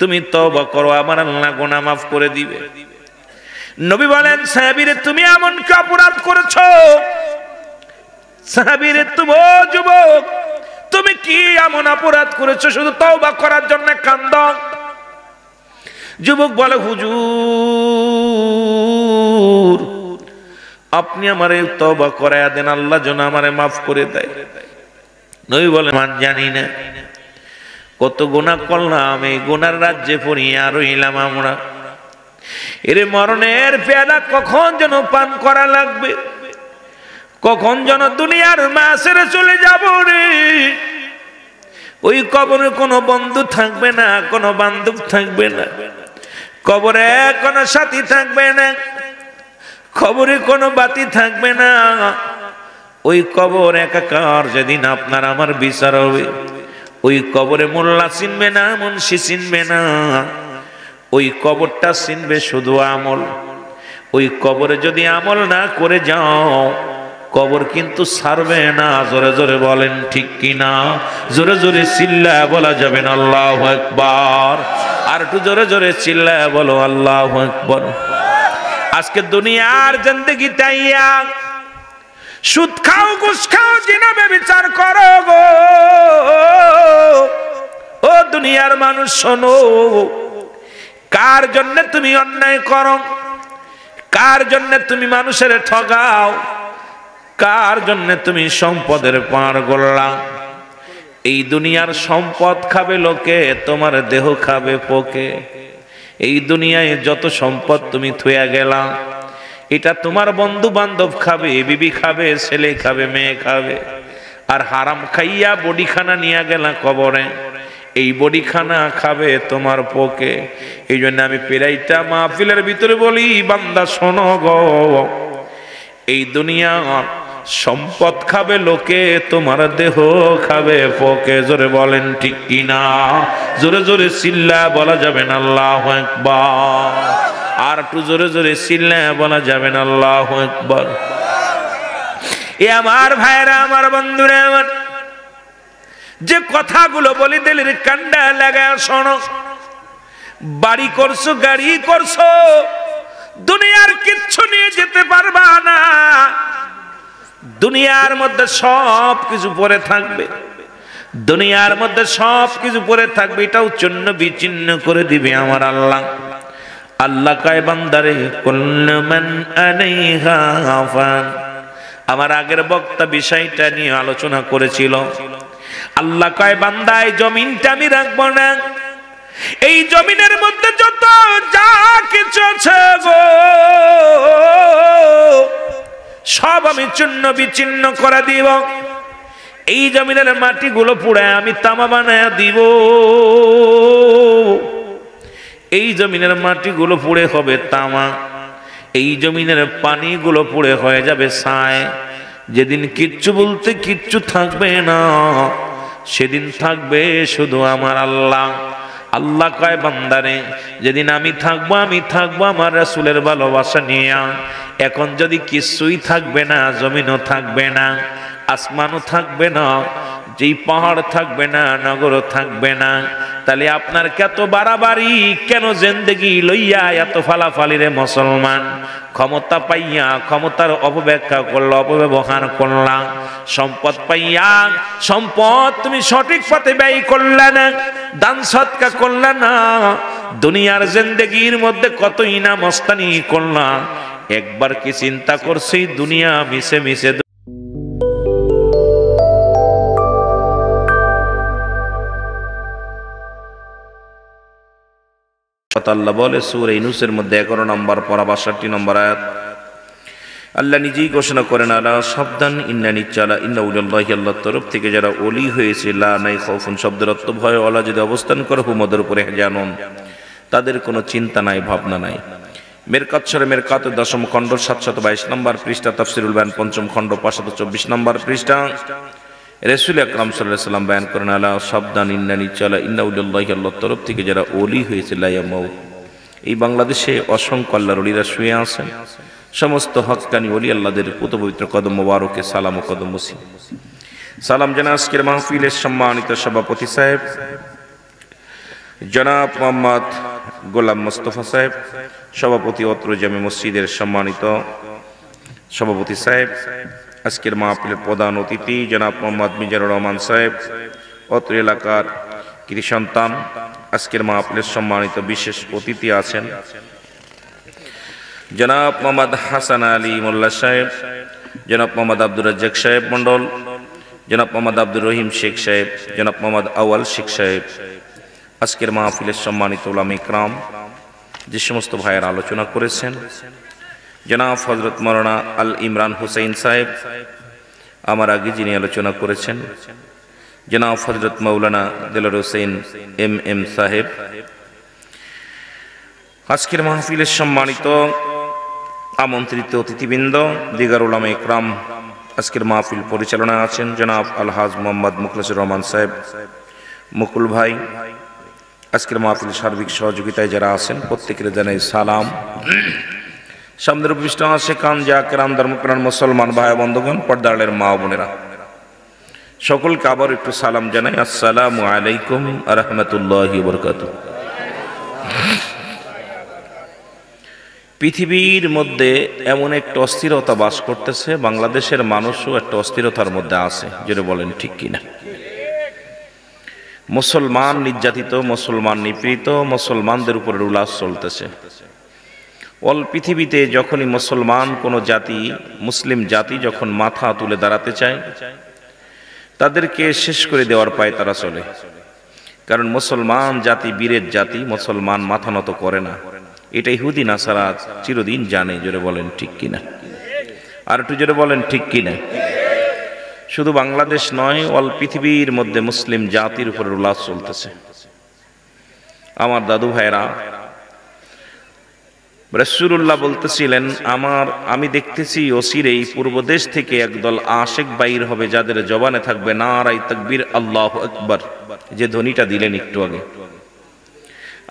A: তুমি তওবা করো, আমার আল্লাহ গুনাহ মাফ করে দিবে। নবী বলেন, সাহাবী রে, তুমি এমন কি অপরাধ করেছো? সাহাবী রে, তুমি, ও যুবক, তুমি কি এমন অপরাধ করেছো শুধু তওবা করার জন্য কান্দ? যুবক বলে, হুজুর, আপনি আমারে তওবা করায়া দেন, আল্লাহ যেন আমারে মাফ করে দেয়। নবী বলে, মান জানি না, কত গুনাহ করলাম, এই গুনার রাজ্যে পড়িয়া রইলাম আমরা। এরে মরণের পেয়ালা কখন যেন পান করা লাগবে, কখন যেন দুনিয়ার মাসেরে চলে যাব রে। ওই কবরে কোনো বন্ধু থাকবে না, কোনো বান্ধব থাকবে না, কবরে কোনো সাথী থাকবে না, কবরে কোনো বাতি থাকবে না, ওই কবর একাকার যেদিন আপনার আমার বিচার হবে, ওই কবরে মোল্লা চিনবে না, মুন্সি চিনবে না, ওই কবরটা চিনবে শুধু আমল। ওই কবরে যদি আমল না করে যাও, কবর কিন্তু ছাড়বে না। জোরে জোরে বলেন ঠিক কিনা? জোরে জোরে চিল্লায় বলা যাবে না আল্লাহু আকবার। আর একটু জোরে জোরে চিল্লায় বলো আল্লাহু আকবার। আজকে দুনিয়ার জিন্দেগি তাইয়া সুদ খাও, ঘুষ খাও, জিনা ব্যভিচার করো গো। ও দুনিয়ার মানুষ শোনো, কার জন্য তুমি অন্যায় করো? কার জন্য তুমি মানুষের ঠগাও? কার জন্য তুমি সম্পদের পার গড়লা? এই দুনিয়ার সম্পদ খাবে লোকে, তোমার দেহ খাবে পোকে। এই দুনিয়ায় যত সম্পদ তুমি থুয়া গেলা, এটা তোমার বন্ধু বান্ধব খাবে, বিবি খাবে, ছেলে খাবে, মেয়ে খাবে। আর হারাম খাইয়া বডিখানা নিয়ে গেলা কবরে, এই বডিখানা খাবে তোমার পোকে। এই জন্য আমি পেরাইটা মাহফিলের ভিতরে বলি, বান্দা শোনো গো, এই দুনিয়া সম্পদ খাবে লোকে, তোমার দেহ খাবে পোকে। জোরে বলেন ঠিক কিনা? জোরে জোরে চিল্লা বলা যাবে না আল্লাহু আকবার। আর একটু জোরে জোরে চিল্লা বলা যাবে না আল্লাহু আকবার। এ আমার ভাইরা, আমার বন্ধুরা, আমার যে কথাগুলো বলি দিলের কান্ডা লাগা শোনো। বাড়ি করছো, গাড়ি করছো, দুনিয়ার কিচ্ছু নিয়ে যেতে পারবা না। দুনিয়ার মধ্যে সব কিছু পরে থাকবে, দুনিয়ার মধ্যে সব কিছু পরে থাকবে। এটাও চূর্ণ বিচ্ছিন্ন করে দিবে আমার আল্লাহ। আল্লাহ কয় বান্দারে কুল্লু মান আলাইহা ফান। আমার আগের বক্তা বিষয়টা নিয়ে আলোচনা করেছিল। আল্লাহ কয় বান্দা, এই জমিনটা আমি রাখবো না, এই জমিনের মধ্যে যত যা কিছু আছে গো, সব আমি চূর্ণ বিচ্ছিন্ন করে দিব। এই জমিনের মাটিগুলো পুড়ে আমি তামা বানায় দিব। এই জমিনের মাটিগুলো পুড়ে হবে তামা, এই জমিনের পানিগুলো পুড়ে হয়ে যাবে ছাই। যেদিন কিচ্ছু বলতে কিচ্ছু থাকবে না, সেদিন থাকবে শুধু আমার আল্লাহ। আল্লাহ কয় বান্দারে, যেদিন আমি থাকবো, আমি থাকবো আমার রাসূলের ভালোবাসা নিয়ে। এখন যদি কিছুই থাকবে না, জমিনও থাকবে না, আসমানও থাকবে না, যেই পাহাড় থাকবে না, নগরও থাকবে না, তাহলে আপনার কত বাড়াবাড়ি, কেন জিন্দেগি লইয়া এত ফালাফালি রে মুসলমান? ক্ষমতা পাইয়া ক্ষমতার অপব্যাখ্যা করলো, অপব্যবহার করলা। সম্পদ পাইয়া সম্পদ তুমি সঠিক পথে ব্যয় করলে না, দান সৎকা করলে না। দুনিয়ার জিন্দেগির মধ্যে কত ইনা মস্তানি করলা, একবার কি চিন্তা করছি দুনিয়া মিশে মিশে আল্লাহ বলে সূরা ইউনূসের মধ্যে 11 নম্বর পারা 62 নম্বর আয়াত। আল্লাহ নিজেই ঘোষণা করেন, আলা সাবধান, ইন্নানি চালা ইন্নাউলিল্লাহি, আল্লাহর তরফ থেকে যারা ওলি হয়েছে, লা নাই খাউফুন শব্দের অর্থ ভয়, ওয়ালা যদি অবস্থান করে, হুমদের উপরে জানুন, তাদের কোনো চিন্তা নাই, ভাবনা নাই। মেরকাত সূরা মেরকাতের 10ম খণ্ড 722 নম্বর পৃষ্ঠা, তাফসীরুল বায়ান 5ম খণ্ড 524 নম্বর পৃষ্ঠা। রাসূল আকরাম সাল্লাল্লাহু আলাইহি ওয়াসাল্লাম বয়ান করেন, আলা সাবধান, ইন্নানি চালা ইন্নাউলিল্লাহি, আল্লাহর তরফ থেকে যারা ওলি হয়েছে, লা ইয়ামাউ। এই বাংলাদেশে অসংখ্য আল্লাহর ওলিরা শুয়ে আছেন। সমস্ত হক্কানি ওলি আল্লাহদের পুত পবিত্র কদম মোবারকে সালাম ও কদম মুসি। সালাম জানা আজকের মাহফিলের সম্মানিত সভাপতি সাহেব জনাব মোহাম্মদ গোলাম মোস্তফা সাহেব, সভাপতি অত্র জামে মসজিদের সম্মানিত সভাপতি সাহেব, আজকের মাহফিলের প্রধান অতিথি জনাব মোহাম্মদ মিজানুর রহমান সাহেব, অত্র এলাকার কৃতি সন্তান। আজকের মাহফিলের সম্মানিত বিশেষ অতিথি আছেন জনাব মোহাম্মদ হাসান আলী মোল্লা সাহেব, জনাব মোহাম্মদ আব্দুর রাজ্জাক সাহেব মন্ডল, জনাব মোহাম্মদ আব্দুর রহিম শেখ সাহেব, জনাব মোহাম্মদ আউয়াল শেখ সাহেব। আজকের মাহফিলের সম্মানিত উলামা ইকরাম, যে সমস্ত ভাইয়ের আলোচনা করেছেন, জনাব হযরত মাওলানা আল ইমরান হুসাইন সাহেব, আমার আগে যিনি আলোচনা করেছেন, জনাব হযরত মাওলানা দেলোয়ার হোসেন এম সাহেব। আজকের মাহফিলের সম্মানিত আমন্ত্রিত অতিথিবৃন্দ, দিগার উলামা ইকরাম, আজকের মাহফিল পরিচালনায় আছেন জনাব আলহাজ মোহাম্মদ মুখলেসুর রহমান সাহেব মুকুল ভাই। আজকের মাহফিল সার্বিক সহযোগিতায় যারা আছেন প্রত্যেকের জানাই সালাম। সামনের উপবিষ্ট আশেকান জাকেরাম ধর্মপ্রাণ মুসলমান ভাই বন্ধুগণ, পর্দারের মা বোনেরা, সকলকে আবার একটু সালাম জানাই। আসসালামু আলাইকুম ওয়া রাহমাতুল্লাহি ওয়া বারাকাতুহু। পৃথিবীর মধ্যে এমন একটা অস্থিরতা বাস করতেছে, বাংলাদেশের মানুষও একটা অস্থিরতার মধ্যে আছে, যেটা বলেন ঠিক কিনা? মুসলমান নির্যাতিত, মুসলমান নিপীড়িত, মুসলমানদের উপরে রুলাস চলতেছে। অল পৃথিবীতে যখনই মুসলমান কোনো জাতি, মুসলিম জাতি যখন মাথা তুলে দাঁড়াতে চায়, তাদেরকে শেষ করে দেওয়ার পায় তারা চলে। কারণ মুসলমান জাতি বীরের জাতি, মুসলমান মাথা নত করে না। এটা ইহুদি নাসারা চিরদিন জানে, জোরে বলেন ঠিক কিনা? আর একটু জোরে বলেন ঠিক কিনা? শুধু বাংলাদেশ নয়, অল পৃথিবীর মধ্যে মুসলিম জাতির উপর রুলাস চলতেছে। আমার দাদু ভাইরা, রাসূলুল্লাহ বলতেছিলেন, আমি দেখতেছি অচিরেই পূর্ব দেশ থেকে একদল আশেক বাইর হবে, যাদের জবানে থাকবে নারায়ে তাকবীর, আল্লাহু আকবার, যে ধ্বনিটা দিলেন একটু আগে।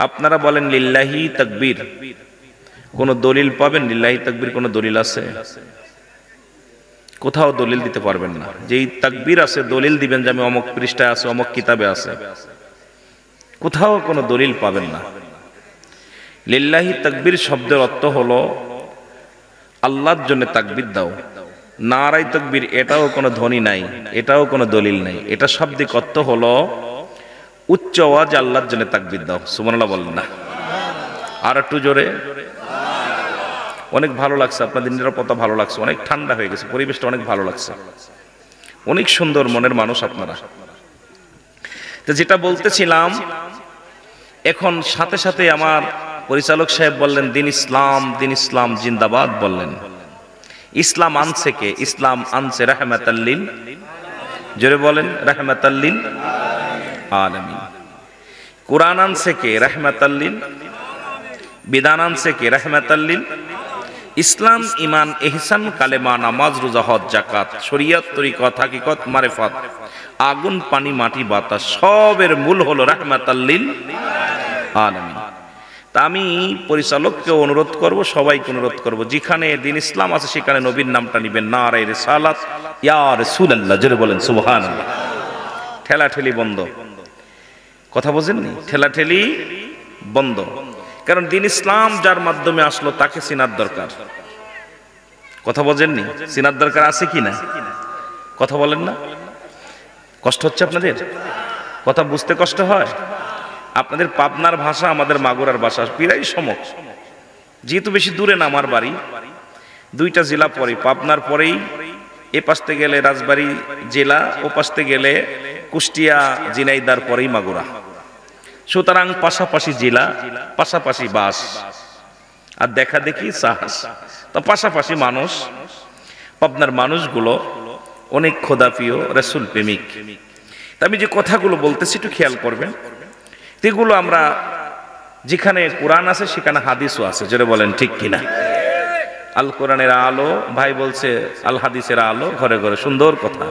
A: আপনারা বলেন লিল্লাহি তাকবীর, কোন দলিল পাবেন? লিল্লাহি তাকবীর কোন দলিল আছে? কোথাও দলিল দিতে পারবেন না। যেই তাকবীর আছে দলিল দিবেন যে আমি অমুক পৃষ্ঠায় আছে, অমুক কিতাবে আছে, কোথাও কোনো দলিল পাবেন না। লিল্লাহি তাকবীর শব্দের অর্থ হলো আল্লাহর জন্য তাকবীর দাও। নারায়ে তাকবীর এটাও কোনো ধ্বনি নাই, এটাও কোনো দলিল নাই। এটা শাব্দিক অর্থ হলো উচ্চ আওয়াজে আল্লাহর জন্য তাকবীর দাও। সুবহানাল্লাহ বলেন না? আর একটু জোরে। অনেক ভালো লাগছে, আপনাদের নিরাপত্তা ভালো লাগছে, অনেক ঠান্ডা হয়ে গেছে, পরিবেশটা অনেক ভালো লাগছে, অনেক সুন্দর মনের মানুষ আপনারা। তো যেটা বলতেছিলাম, এখন সাথে সাথে আমার পরিচালক সাহেব বললেন দিন ইসলাম, দিন ইসলাম জিন্দাবাদ বললেন। ইসলাম আনছে কে? ইসলাম আনছে রাহমাতাল লিল, জোরে বলেন, রাহমাতাল লিল আলামিন। কোরআন আনছে কে? রাহমাতাল লিল। বিধান আনছে কে? রাহমাতাল লিল। ইসলাম, ঈমান, ইহসান, কালেমা, নামাজ, রোজা, হজ, যাকাত, শরীয়ত, তরিকত, হাকিকত, মারিফাত, আগুন, পানি, মাটি, বাতাস, সবের মূল হলো রাহমাতাল লিল আলামিন। তা আমি পরিচালককে অনুরোধ করব, সবাইকে অনুরোধ করব, যেখানে দিন ইসলাম আছে সেখানে নবীর নামটা নিবেন। নারায়ে রিসালাত, ইয়া রাসূলুল্লাহ, জোরে বলেন সুবহানাল্লাহ। ঠেলাঠেলি বন্ধ। কথা বোঝেননি? ঠেলাঠেলি বন্ধ। কারণ দিন ইসলাম যার মাধ্যমে আসলো তাকে চিনার দরকার। কথা বোঝেননি? চিনার দরকার আছে কি না? কথা বলেন না? কষ্ট হচ্ছে আপনাদের? কথা বুঝতে কষ্ট হয়? আপনাদের পাবনার ভাষা আমাদের মাগুরার ভাষা প্রায় সম। যেহেতু বেশি দূরে না আমার বাড়ি, দুইটা জেলা পরে, পাবনার পরেই এ পাশতে গেলে রাজবাড়ী জেলা, ও পাশতে গেলে কুষ্টিয়া ঝিনাইদহ, পরেই মাগুরা। সুতরাং পাশাপাশি জেলা, পাশাপাশি বাস, আর দেখা দেখি সাহস, তো পাশাপাশি মানুষ। পাবনার মানুষগুলো অনেক খোদাপ্রিয়, রাসূল প্রেমিক। আমি যে কথাগুলো বলতেছি একটু খেয়াল করবেন। এগুলো আমরা যেখানে কোরআন আছে সেখানে হাদিসও আছে, যেটা বলেন ঠিক কিনা? আল কোরআনের আলো, ভাই বলছে আল হাদিসের আলো, ঘরে ঘরে। সুন্দর কথা,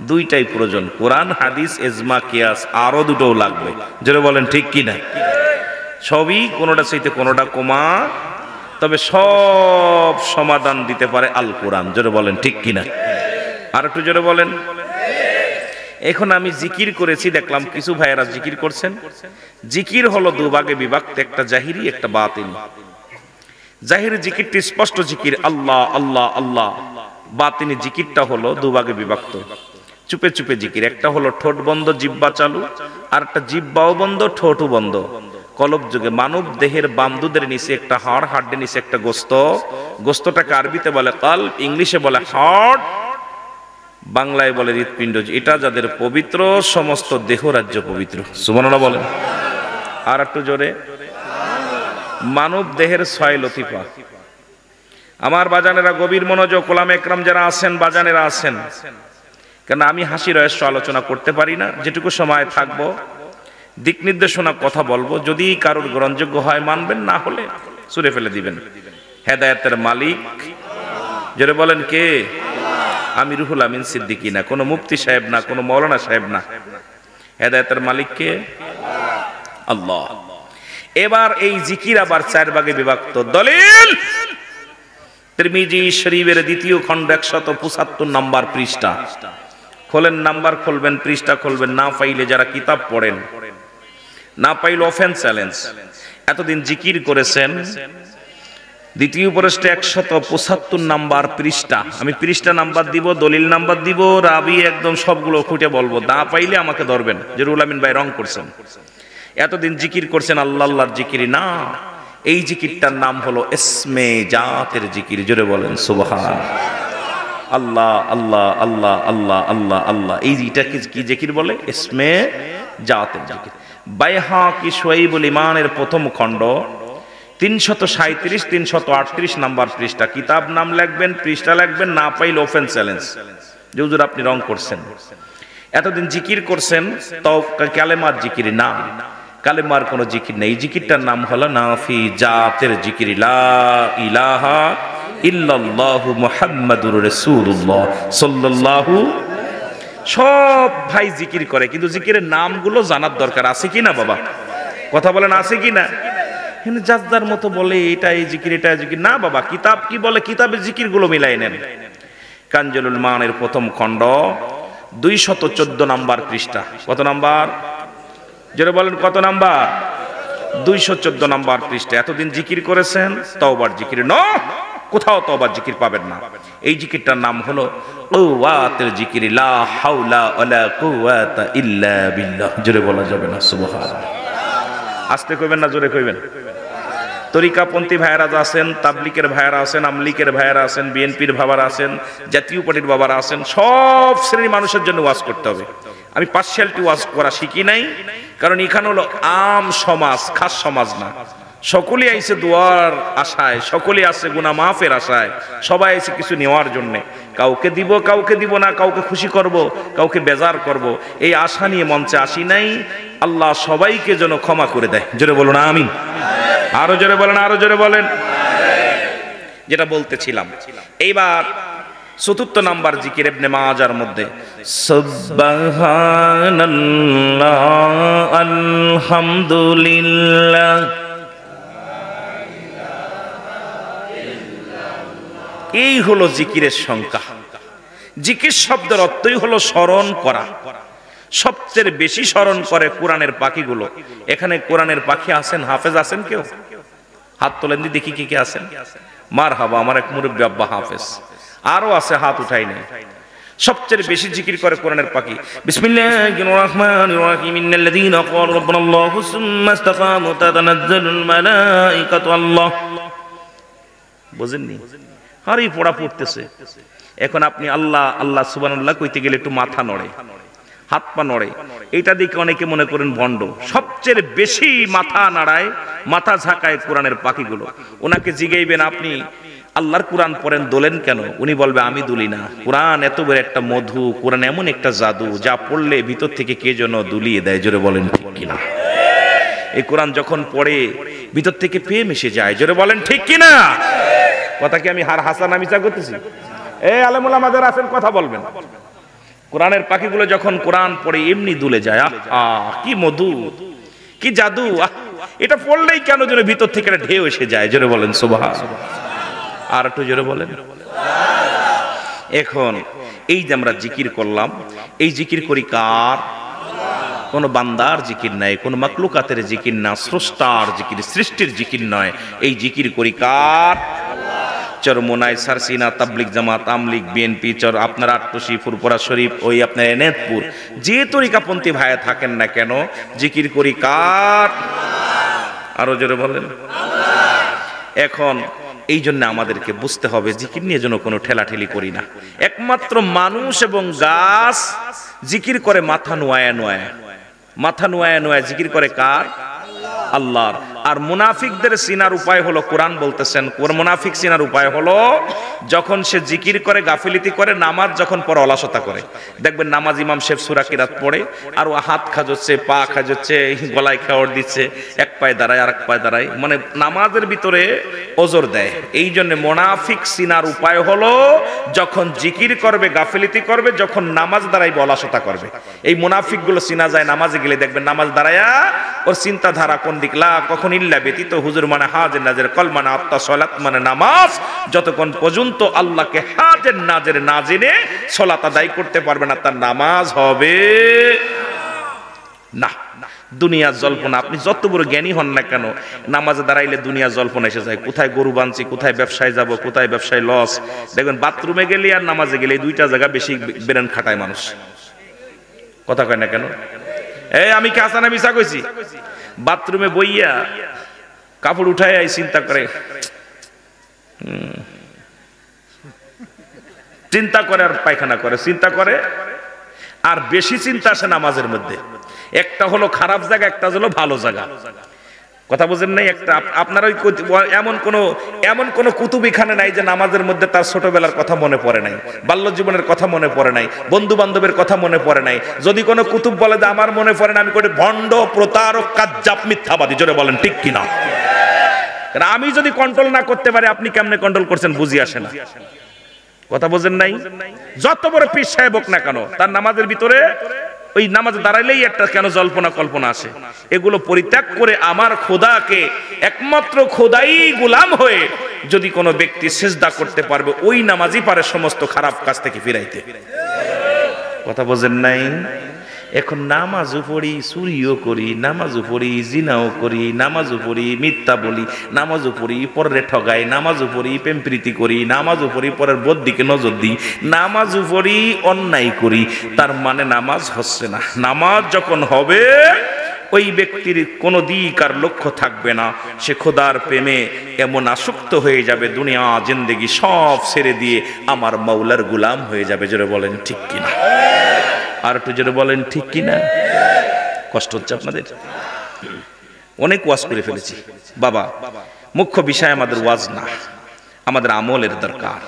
A: দুইটাই প্রয়োজন, কোরআন, হাদিস, ইজমা, কিয়াস, আরো দুটোও লাগবে, যেটা বলেন ঠিক কিনা? সবই কোনোটা চাইতে কোনোটা কমা, তবে সব সমাধান দিতে পারে আল কোরআন, যেটা বলেন ঠিক কিনা? আর একটু জোরে বলেন। এখন আমি জিকির করেছি, দেখলাম কিছু ভাইয়েরা জিকির করছেন। জিকির হলো দুভাগে বিভক্ত, একটা জাহিরি, একটা বাতিনি। জাহিরি জিকিরটি স্পষ্ট জিকির, আল্লাহ আল্লাহ আল্লাহ। বাতিনি জিকিরটা হলো দুভাগে বিভক্ত, চুপে চুপে জিকির। একটা হলো ঠোঁট বন্ধ জিহ্বা চালু, আর একটা জিহ্বাও বন্ধ ঠোঁটও বন্ধ। কলব যুগে মানব দেহের বামদুদের নিচে একটা হাড়, হাড়ের নিচে একটা গোস্ত, গোস্তটাকে আরবিতে বলে কলব, ইংলিশে বলে হার্ট, বাংলায় বলে হৃৎপিণ্ড। এটা যাদের পবিত্র, সমস্ত দেহ রাজ্য পবিত্র। সুবহানাল্লাহ বলেন। আর একটু জোরে। মানব দেহের 6 লতিফা। আমার বাজানেরা গভীর মনোযোগ, ওলামা একরাম যারা আছেন, বাজানেরা আছেন, কেন আমি হাসি রহস্য আলোচনা করতে পারি না। যেটুকু সময় থাকবো দিক নির্দেশনা কথা বলবো, যদি কারোর গ্রহণযোগ্য হয় মানবেন, না হলে ছুঁড়ে ফেলে দিবেন। হেদায়েতের মালিক, যারা বলেন কে? আমি রুহুল আমিন সিদ্দিকী না, কোনো মুফতি সাহেব না, কোনো মৌলানা সাহেব না। হেদায়েতের মালিক কে? আল্লাহ। এবার এই জিকির আবার 4 ভাগে বিভক্ত। দলিল তিরমিজি শরীফের দ্বিতীয় খণ্ড 175 নম্বর পৃষ্ঠা খোলেন, নাম্বার খুলবেন, পৃষ্ঠা খুলবেন। না পাইলে যারা কিতাব পড়েন, না পাইলে ওপেন চ্যালেঞ্জ। এতদিন জিকির করেছেন, দ্বিতীয় পৃষ্ঠা 175 নাম্বার পৃষ্ঠা। আমি পৃষ্ঠা নাম্বার দিব, দলিল নাম্বার দিব, রাবি একদম সবগুলো খুঁটে বলবো। না পাইলে আমাকে ধরবেন যে রুহুল আমিন ভাই রং করছেন। এতদিন জিকির করছেন আল্লাহ আল্লাহর জিকির না, এই জিকিরটার নাম হলো ইসমে জাতের জিকির। জোরে বলেন সুবহান আল্লাহ আল্লাহ আল্লাহ আল্লাহ আল্লাহ আল্লাহ। এইটাকে কি জিকির বলে? ইসমে জাতের জিকির। বাইহাকি শুআইবুল ঈমানের প্রথম খণ্ড 337 338 নাম্বার পৃষ্ঠা। কিতাব নাম লিখবেন, পৃষ্ঠা লিখবেন, না পাইলে ওপেন চ্যালেঞ্জ যে হুজুর আপনি রং করছেন। এতদিন জিকির করছেন, তাও কালেমার জিকির না, কালেমার কোনো জিকির নেই। জিকিরটার নাম হলো নাফি জাতের জিকির, লা ইলাহা ইল্লাল্লাহু মুহাম্মাদুর রাসূলুল্লাহ সাল্লাল্লাহু। সব ভাই জিকির করে, কিন্তু জিকিরের নামগুলো জানার দরকার আছে কি না বাবা? কথা বলেন আছে কি না? কিন্তু যার মতো বলে এটা এই জিকির, এটা জিকির না বাবা। কিতাব কি বলে? কিতাবের জিকিরগুলো মিলাই নেন। কানজুলুল মানের প্রথম খণ্ড 214 নাম্বার পৃষ্ঠা। কত নাম্বার? যারা বলেন কত নাম্বার? 214 নাম্বার পৃষ্ঠা। এতদিন জিকির করেছেন, তওবার জিকির না, কোথাও তওবার জিকির পাবেন না। এই জিকিরটার নাম হলো কুওয়াতের জিকির, লা হাওলা ওয়ালা কুওয়াতা ইল্লা বিল্লাহ। জোরে বলা যাবে না সুবহানাল্লাহ? আস্তে কইবেন না জোরে কইবেন? তরিকাপন্থী ভাইয়েরা আছেন, তাবলিকের ভাইয়েরা আছেন, আমলিকের ভাইয়েরা আছেন, বিএনপির বাবারা আছেন, জাতীয় পার্টির বাবারা আছেন, সব শ্রেণীর মানুষের জন্য ওয়াজ করতে হবে। আমি পার্সিয়ালিটি ওয়াজ করা শিখি নাই, কারণ এখানে হলো আম সমাজ, খাস সমাজ না। সকলে আইছে দোয়ার আশায়, সকলে আছে গুনাহ মাফের আশায়, সবাই আইছে কিছু নেওয়ার জন্য। কাউকে দিব, কাউকে দিব না, কাউকে খুশি করব, কাউকে বেজার করব, এই আশা নিয়ে মঞ্চে আসি নাই। আল্লাহ সবাইকে যেন ক্ষমা করে দেয়। জোরে বলুন আমিন। আরো জোরে বলেন, আরো জোরে বলেন। যেটা বলতেছিলাম, এইবার ৪র্থ নাম্বার জিকির ইবনে মাজার মধ্যে সুবহানাল্লাহ আলহামদুলিল্লাহ। এই হলো জিকিরের সংখ্যা। জিকির শব্দের অর্থই হলো স্মরণ করা। সবচেয়ে বেশি স্মরণ করে কোরআনের পাখিগুলো। এখানে কোরআনের পাখি আছেন, হাফেজ আছেন কেউ? হাত তোলেন দি দেখি, কি কি আছেন? মারহাবা, আমার এক মুরব্বী আব্বা হাফেজ। আরো আছে, হাত উঠাই নাই। সবচেয়ে বেশি জিকির করে কোরআনের পাখি। বিসমিল্লাহির রাহমানির রাহিম, ইন্নাল্লাযীনা ক্বালু রাব্বুনাল্লাহু সুম্মা ইসতাকামু তাতানাজ্জালুল মালাঈকাতু। আল্লাহ বুঝেননি? আরে পড়া পড়তেছে। এখন আপনি আল্লাহ আল্লাহ সুবহানাল্লাহ কইতে গেলে একটু মাথা নড়ে, হাত পা নড়ে। এটা দেখে অনেকে মনে করেন ভণ্ড। সবচেয়ে বেশি মাথা নাড়ায়, মাথা ঝাঁকায় কোরআনের পাখিগুলো। ওনাকে জিগাইবেন আপনি আল্লাহর কোরআন পড়েন, দোলেন কেন? উনি বলবে আমি দুলি না। কোরআন এত বড় একটা মধু, কোরআন এমন একটা জাদু, যা পড়লে ভিতর থেকে কে যেন দুলিয়ে দেয়। জোরে বলেন ঠিক কিনা? এই কোরআন যখন পড়ে ভিতর থেকে প্রেম এসে যায়। জোরে বলেন ঠিক কিনা? কথা কি আমি হাসান আমি চা করতেছি? এই আলেমুল আমাদের আছেন, কথা বলবেন। কোরআনের পাখিগুলো যখন কোরআন পড়ে এমনি দুলে যায়। কি মধু, কি জাদু! এটা পড়লেই কেন যেন ভিতর থেকে ঢেউ এসে যায়। জোরে বলেন সুবহানাল্লাহ। আর একটু জোরে বলেন। এখন এই যে আমরা জিকির করলাম, এই জিকির করি কার? কোন বান্দার জিকির নাই, কোন মাকলুকাতের জিকির না, স্রষ্টার জিকির, সৃষ্টির জিকির নয়। এই জিকির করি কার? চরমোনাই, সারসিনা, তাবলিগ জামাত, আমলিগ, বিএনপি, চর আপনার আটটুসি, ফুরপুরা শরীফ, ওই আপনার এনায়েতপুর, যে তরিকাপন্থী ভাইয়া থাকেন না কেন, জিকির করি কার? আরো জোরে বলেন। এখন এই জন্য আমাদেরকে বুঝতে হবে জিকির নিয়ে যেন কোনো ঠেলাঠেলি করি না। একমাত্র মানুষ এবং গাছ জিকির করে মাথা নোয়ায় নোয়ায়, মাথা নোয়ায় নোয়ায় জিকির করে কার? আল্লাহর। আর মুনাফিকদের চিনার উপায় হলো, কোরআন বলতেছেন মুনাফিক চিনার উপায় হলো যখন সে জিকির করে, গাফিলিতি করে, নামাজ যখন পড়ে অলসতা করে। দেখবেন নামাজ ইমাম সাহেব সূরা কিরাত পড়ে আর ও হাত খাজচ্ছে, পা খাজচ্ছে, গলায় খাওয়ার দিচ্ছে, এক পায়ে দাঁড়ায় আর এক পায়ে দাঁড়ায়, মানে নামাজের ভিতরে ওজর দেয়। এই জন্য মুনাফিক চিনার উপায় হলো যখন জিকির করবে গাফিলতি করবে, যখন নামাজ দাঁড়াইবে অলসতা করবে। এই মুনাফিক গুলো চিনা যায় নামাজে গেলে, দেখবেন নামাজ দাঁড়ায়া ওর চিন্তাধারা কোন দিক, লা কখন ইল্লা ব্যতীত, হুজুর মানে হাজের নাজের, কল মানে আত্মা, সলাত মানে নামাজ। যতক্ষণ পর্যন্ত আল্লাহকে হাজের নাজের না জেনে সলাত আদায় করতে পারবে না, তার নামাজ হবে না। দুনিয়ার জল্পনা, আপনি যত বড় জ্ঞানী হন না কেন, নামাজে দাঁড়াইলে দুনিয়ার জল্পনা এসে যায়। কোথায় গরু বাঁধছি, কোথায় ব্যবসায় যাব, কোথায় ব্যবসায় লস। দেখবেন বাথরুমে গেলে আর নামাজে গেলে এই দুইটা জায়গা বেশি বেরেন খাটায় মানুষ। কথা কয় না কেন? এই আমি কি হাসানা মিশা কইছি? বাথরুমে বইয়া কাপড় উঠায় চিন্তা করে, চিন্তা করে আর পায়খানা করে, চিন্তা করে আর বেশি চিন্তা আসে নামাজের মধ্যে। একটা হলো খারাপ জায়গা, একটা হলো ভালো জায়গা। কথা বুঝেন নাই? একটা আপনারা এমন কোন কুতুব এখানে নাই যে নামাজের মধ্যে তার ছোটবেলার কথা মনে পড়ে নাই, বাল্য জীবনের কথা মনে পড়ে নাই, বন্ধু বান্ধবের কথা মনে পড়ে নাই। যদি কোনো কুতুব বলে যে আমার মনে পড়ে না, আমি কই ভণ্ড, প্রতারক, কাজ্জাব, মিথ্যাবাদী। জোরে বলেন ঠিক কিনা? আমি যদি কন্ট্রোল না করতে পারি, আপনি কেমনে কন্ট্রোল করছেন বুঝি আসে না। কথা বুঝেন নাই? যত বড় পীর সাহেব হোক না কেন, তার নামাজের ভিতরে ওই নামাজে দাঁড়াইলেই একটা কেন জল্পনা কল্পনা আসে। এগুলো পরিত্যাগ করে আমার খোদাকে, একমাত্র খোদাই গোলাম হয়ে যদি কোনো ব্যক্তি সিজদা করতে পারবে, ওই নামাজই পারে সমস্ত খারাপ কাজ থেকে ফিরাইতে। কথা বোঝেন নাই? এখন নামাজও পড়ি, চুরিও করি, নামাজও পড়ি, জিনাও করি, নামাজও পড়ি, মিথ্যা বলি, নামাজও পড়ি, পরের ঠগাই, নামাজও পড়ি, প্রেম প্রীতি করি, নামাজও পড়ি, পরের বোধ দিকে নজর দিই, নামাজও পড়ি, অন্যায় করি। তার মানে নামাজ হচ্ছে না। নামাজ যখন হবে, ওই ব্যক্তির কোনো দিক আর লক্ষ্য থাকবে না। সে খোদার প্রেমে এমন আসক্ত হয়ে যাবে, দুনিয়া জিন্দেগি সব ছেড়ে দিয়ে আমার মাওলার গোলাম হয়ে যাবে। জোরে বলেন ঠিক কিনা? আর একটু জোরে বলেন ঠিক কিনা? কষ্ট হচ্ছে আপনাদের? অনেক ওয়াজ করে ফেলেছি বাবা। মুখ্য বিষয় আমাদের ওয়াজ না, আমাদের আমলের দরকার।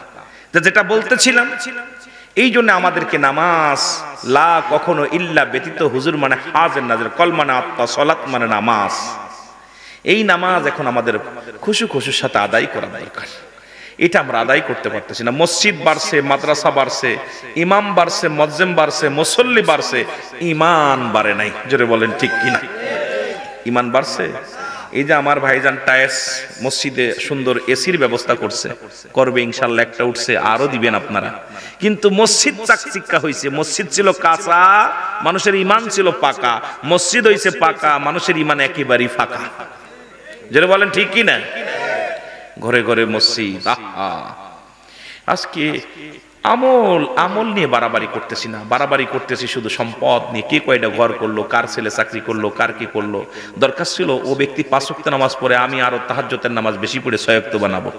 A: যেটা বলতেছিলাম, এই জন্য আমাদেরকে নামাজ, লা কখনো ইল্লা ব্যতীত, হুজুর মানে হাজের নাজের, কল মানে আত্মা, সলাত মানে নামাজ। এই নামাজ এখন আমাদের খুশুর সাথে আদায় করা দরকার। এটা আমরা আদায় করতে পারতেছি না। মসজিদ বাড়ছে, মাদ্রাসা বাড়ছে, ইমাম বাড়ছে, মুয়াজ্জিম বাড়ছে, মুসল্লি বাড়ছে, ইমান বাড়ে নাই। জোরে বলেন ঠিক কিনা? ইমান বাড়ছে। এই যে আমার ভাইজান টায়েস মসজিদে সুন্দর এসির ব্যবস্থা করছে, করবে ইনশাআল্লাহ, একটা উঠছে, আরো দিবেন আপনারা। কিন্তু মসজিদ চাকচিক্কা হয়েছে। মসজিদ ছিল কাঁচা, মানুষের ইমান ছিল পাকা। মসজিদ হয়েছে পাকা, মানুষের ইমান একেবারেই ফাঁকা। জোরে বলেন ঠিক কিনা? ঘরে ঘরে মসজিদ। আজকে আমল নিয়ে বাড়াবাড়ি করতেছি না, বাড়াবাড়ি করতেছি শুধু সম্পদ নিয়ে। কে কয়টা ঘর করলো, কার ছেলে চাকরি করলো, কার কি করলো। দরকার ছিল ও ব্যক্তি 5 ওয়াক্ত নামাজ পড়ে, আমি আরো তাহাজ্জুদের নামাজ বেশি পড়ে 6 ওয়াক্ত বানাবো।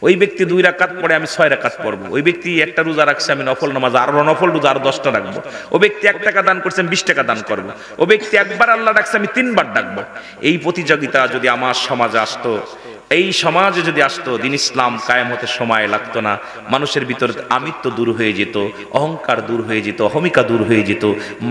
A: ওই ব্যক্তি 2 রাকাত পড়ে, আমি 6 রাকাত পড়বো। ওই ব্যক্তি একটা রোজা রাখছে, আমি নফল নামাজ আরো নফল রোজা আরো 10টা রাখবো। ও ব্যক্তি 1 টাকা দান করছে, আমি 20 টাকা দান করবো। ও ব্যক্তি একবার আল্লাহ ডাকছে, আমি 3 বার ডাকবো। এই প্রতিযোগিতা যদি আমার সমাজে আসতো, এই সমাজে যদি আসতো, দিন ইসলাম কায়েম হতে সময় লাগতো না। মানুষের ভিতরে আমিত্ব দূর হয়ে যেত, অহংকার দূর হয়ে যেত, অহমিকা দূর হয়ে যেত,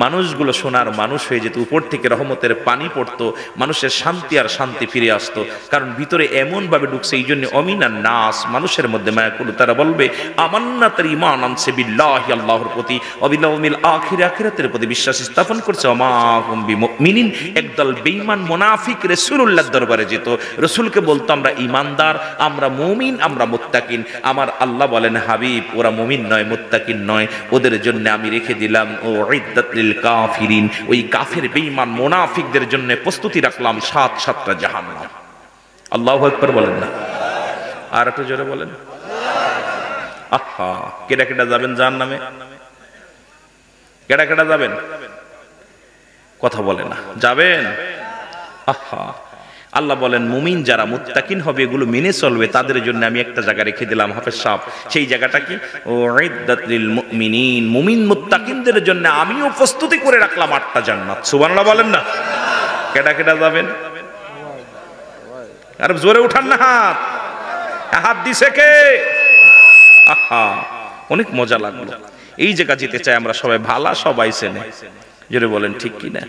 A: মানুষগুলো সোনার মানুষ হয়ে যেত, উপর থেকে রহমতের পানি পড়তো, মানুষের শান্তি আর শান্তি ফিরে আসতো। কারণ ভিতরে এমন ভাবে ঢুকছে। এই জন্য অমিনান নাস, মানুষের মধ্যে মায়া করু, তারা বলবে আমান্না, তার ঈমান আনছে বিল্লাহি, আল্লাহর প্রতি, ওয়াবিল ইয়াউমিল আখির, আখিরাতের প্রতি বিশ্বাস স্থাপন করছে। ওমা হুম বিমুমিনিন, একদল বেঈমান মুনাফিক রাসূলুল্লাহর দরবারে যেত, রাসূলকে বলতো আমরা ঈমানদার, আমরা মুমিন, আমরা মুত্তাকিন। আমার আল্লাহ বলেন, হাবিব ওরা মুমিন নয়, মুত্তাকিন নয়, ওদের জন্য আমি রেখে দিলাম ও ইদ্দাত লিল কাফিরিন, ওই কাফের বেঈমান মুনাফিকদের জন্য প্রস্তুতি রাখলাম 7টা জাহান্নাম। আল্লাহু আকবার বলেন না? আর একটু জোরে বলেন। আহা, কেডা কেডা যাবেন জাহান্নামে? কেডা কেডা যাবেন? কথা বলে না, যাবেন? আহা, আল্লাহ বলেন মুমিন যারা মুত্তাকিন হবে, এগুলো মেনে চলবে, তাদের জন্য আমি একটা জায়গা রেখে দিলাম হাফেজ সাহেব। সেই জায়গাটা কি? উইদ্দাত লিল মুমিনিন, মুমিন মুত্তাকিনদের জন্য আমিও প্রস্তুতি করে রাখলাম 8টা জান্নাত। সুবহানাল্লাহ বলেন না? কেডা কেডা যাবেন? আর জোরে উঠান না হাত। হাত দিছে কে? আহা, অনেক মজা লাগলো। এই জায়গা যেতে চাই আমরা সবাই, ভালা সবাই চেনে। জোরে বলেন ঠিক কিনা?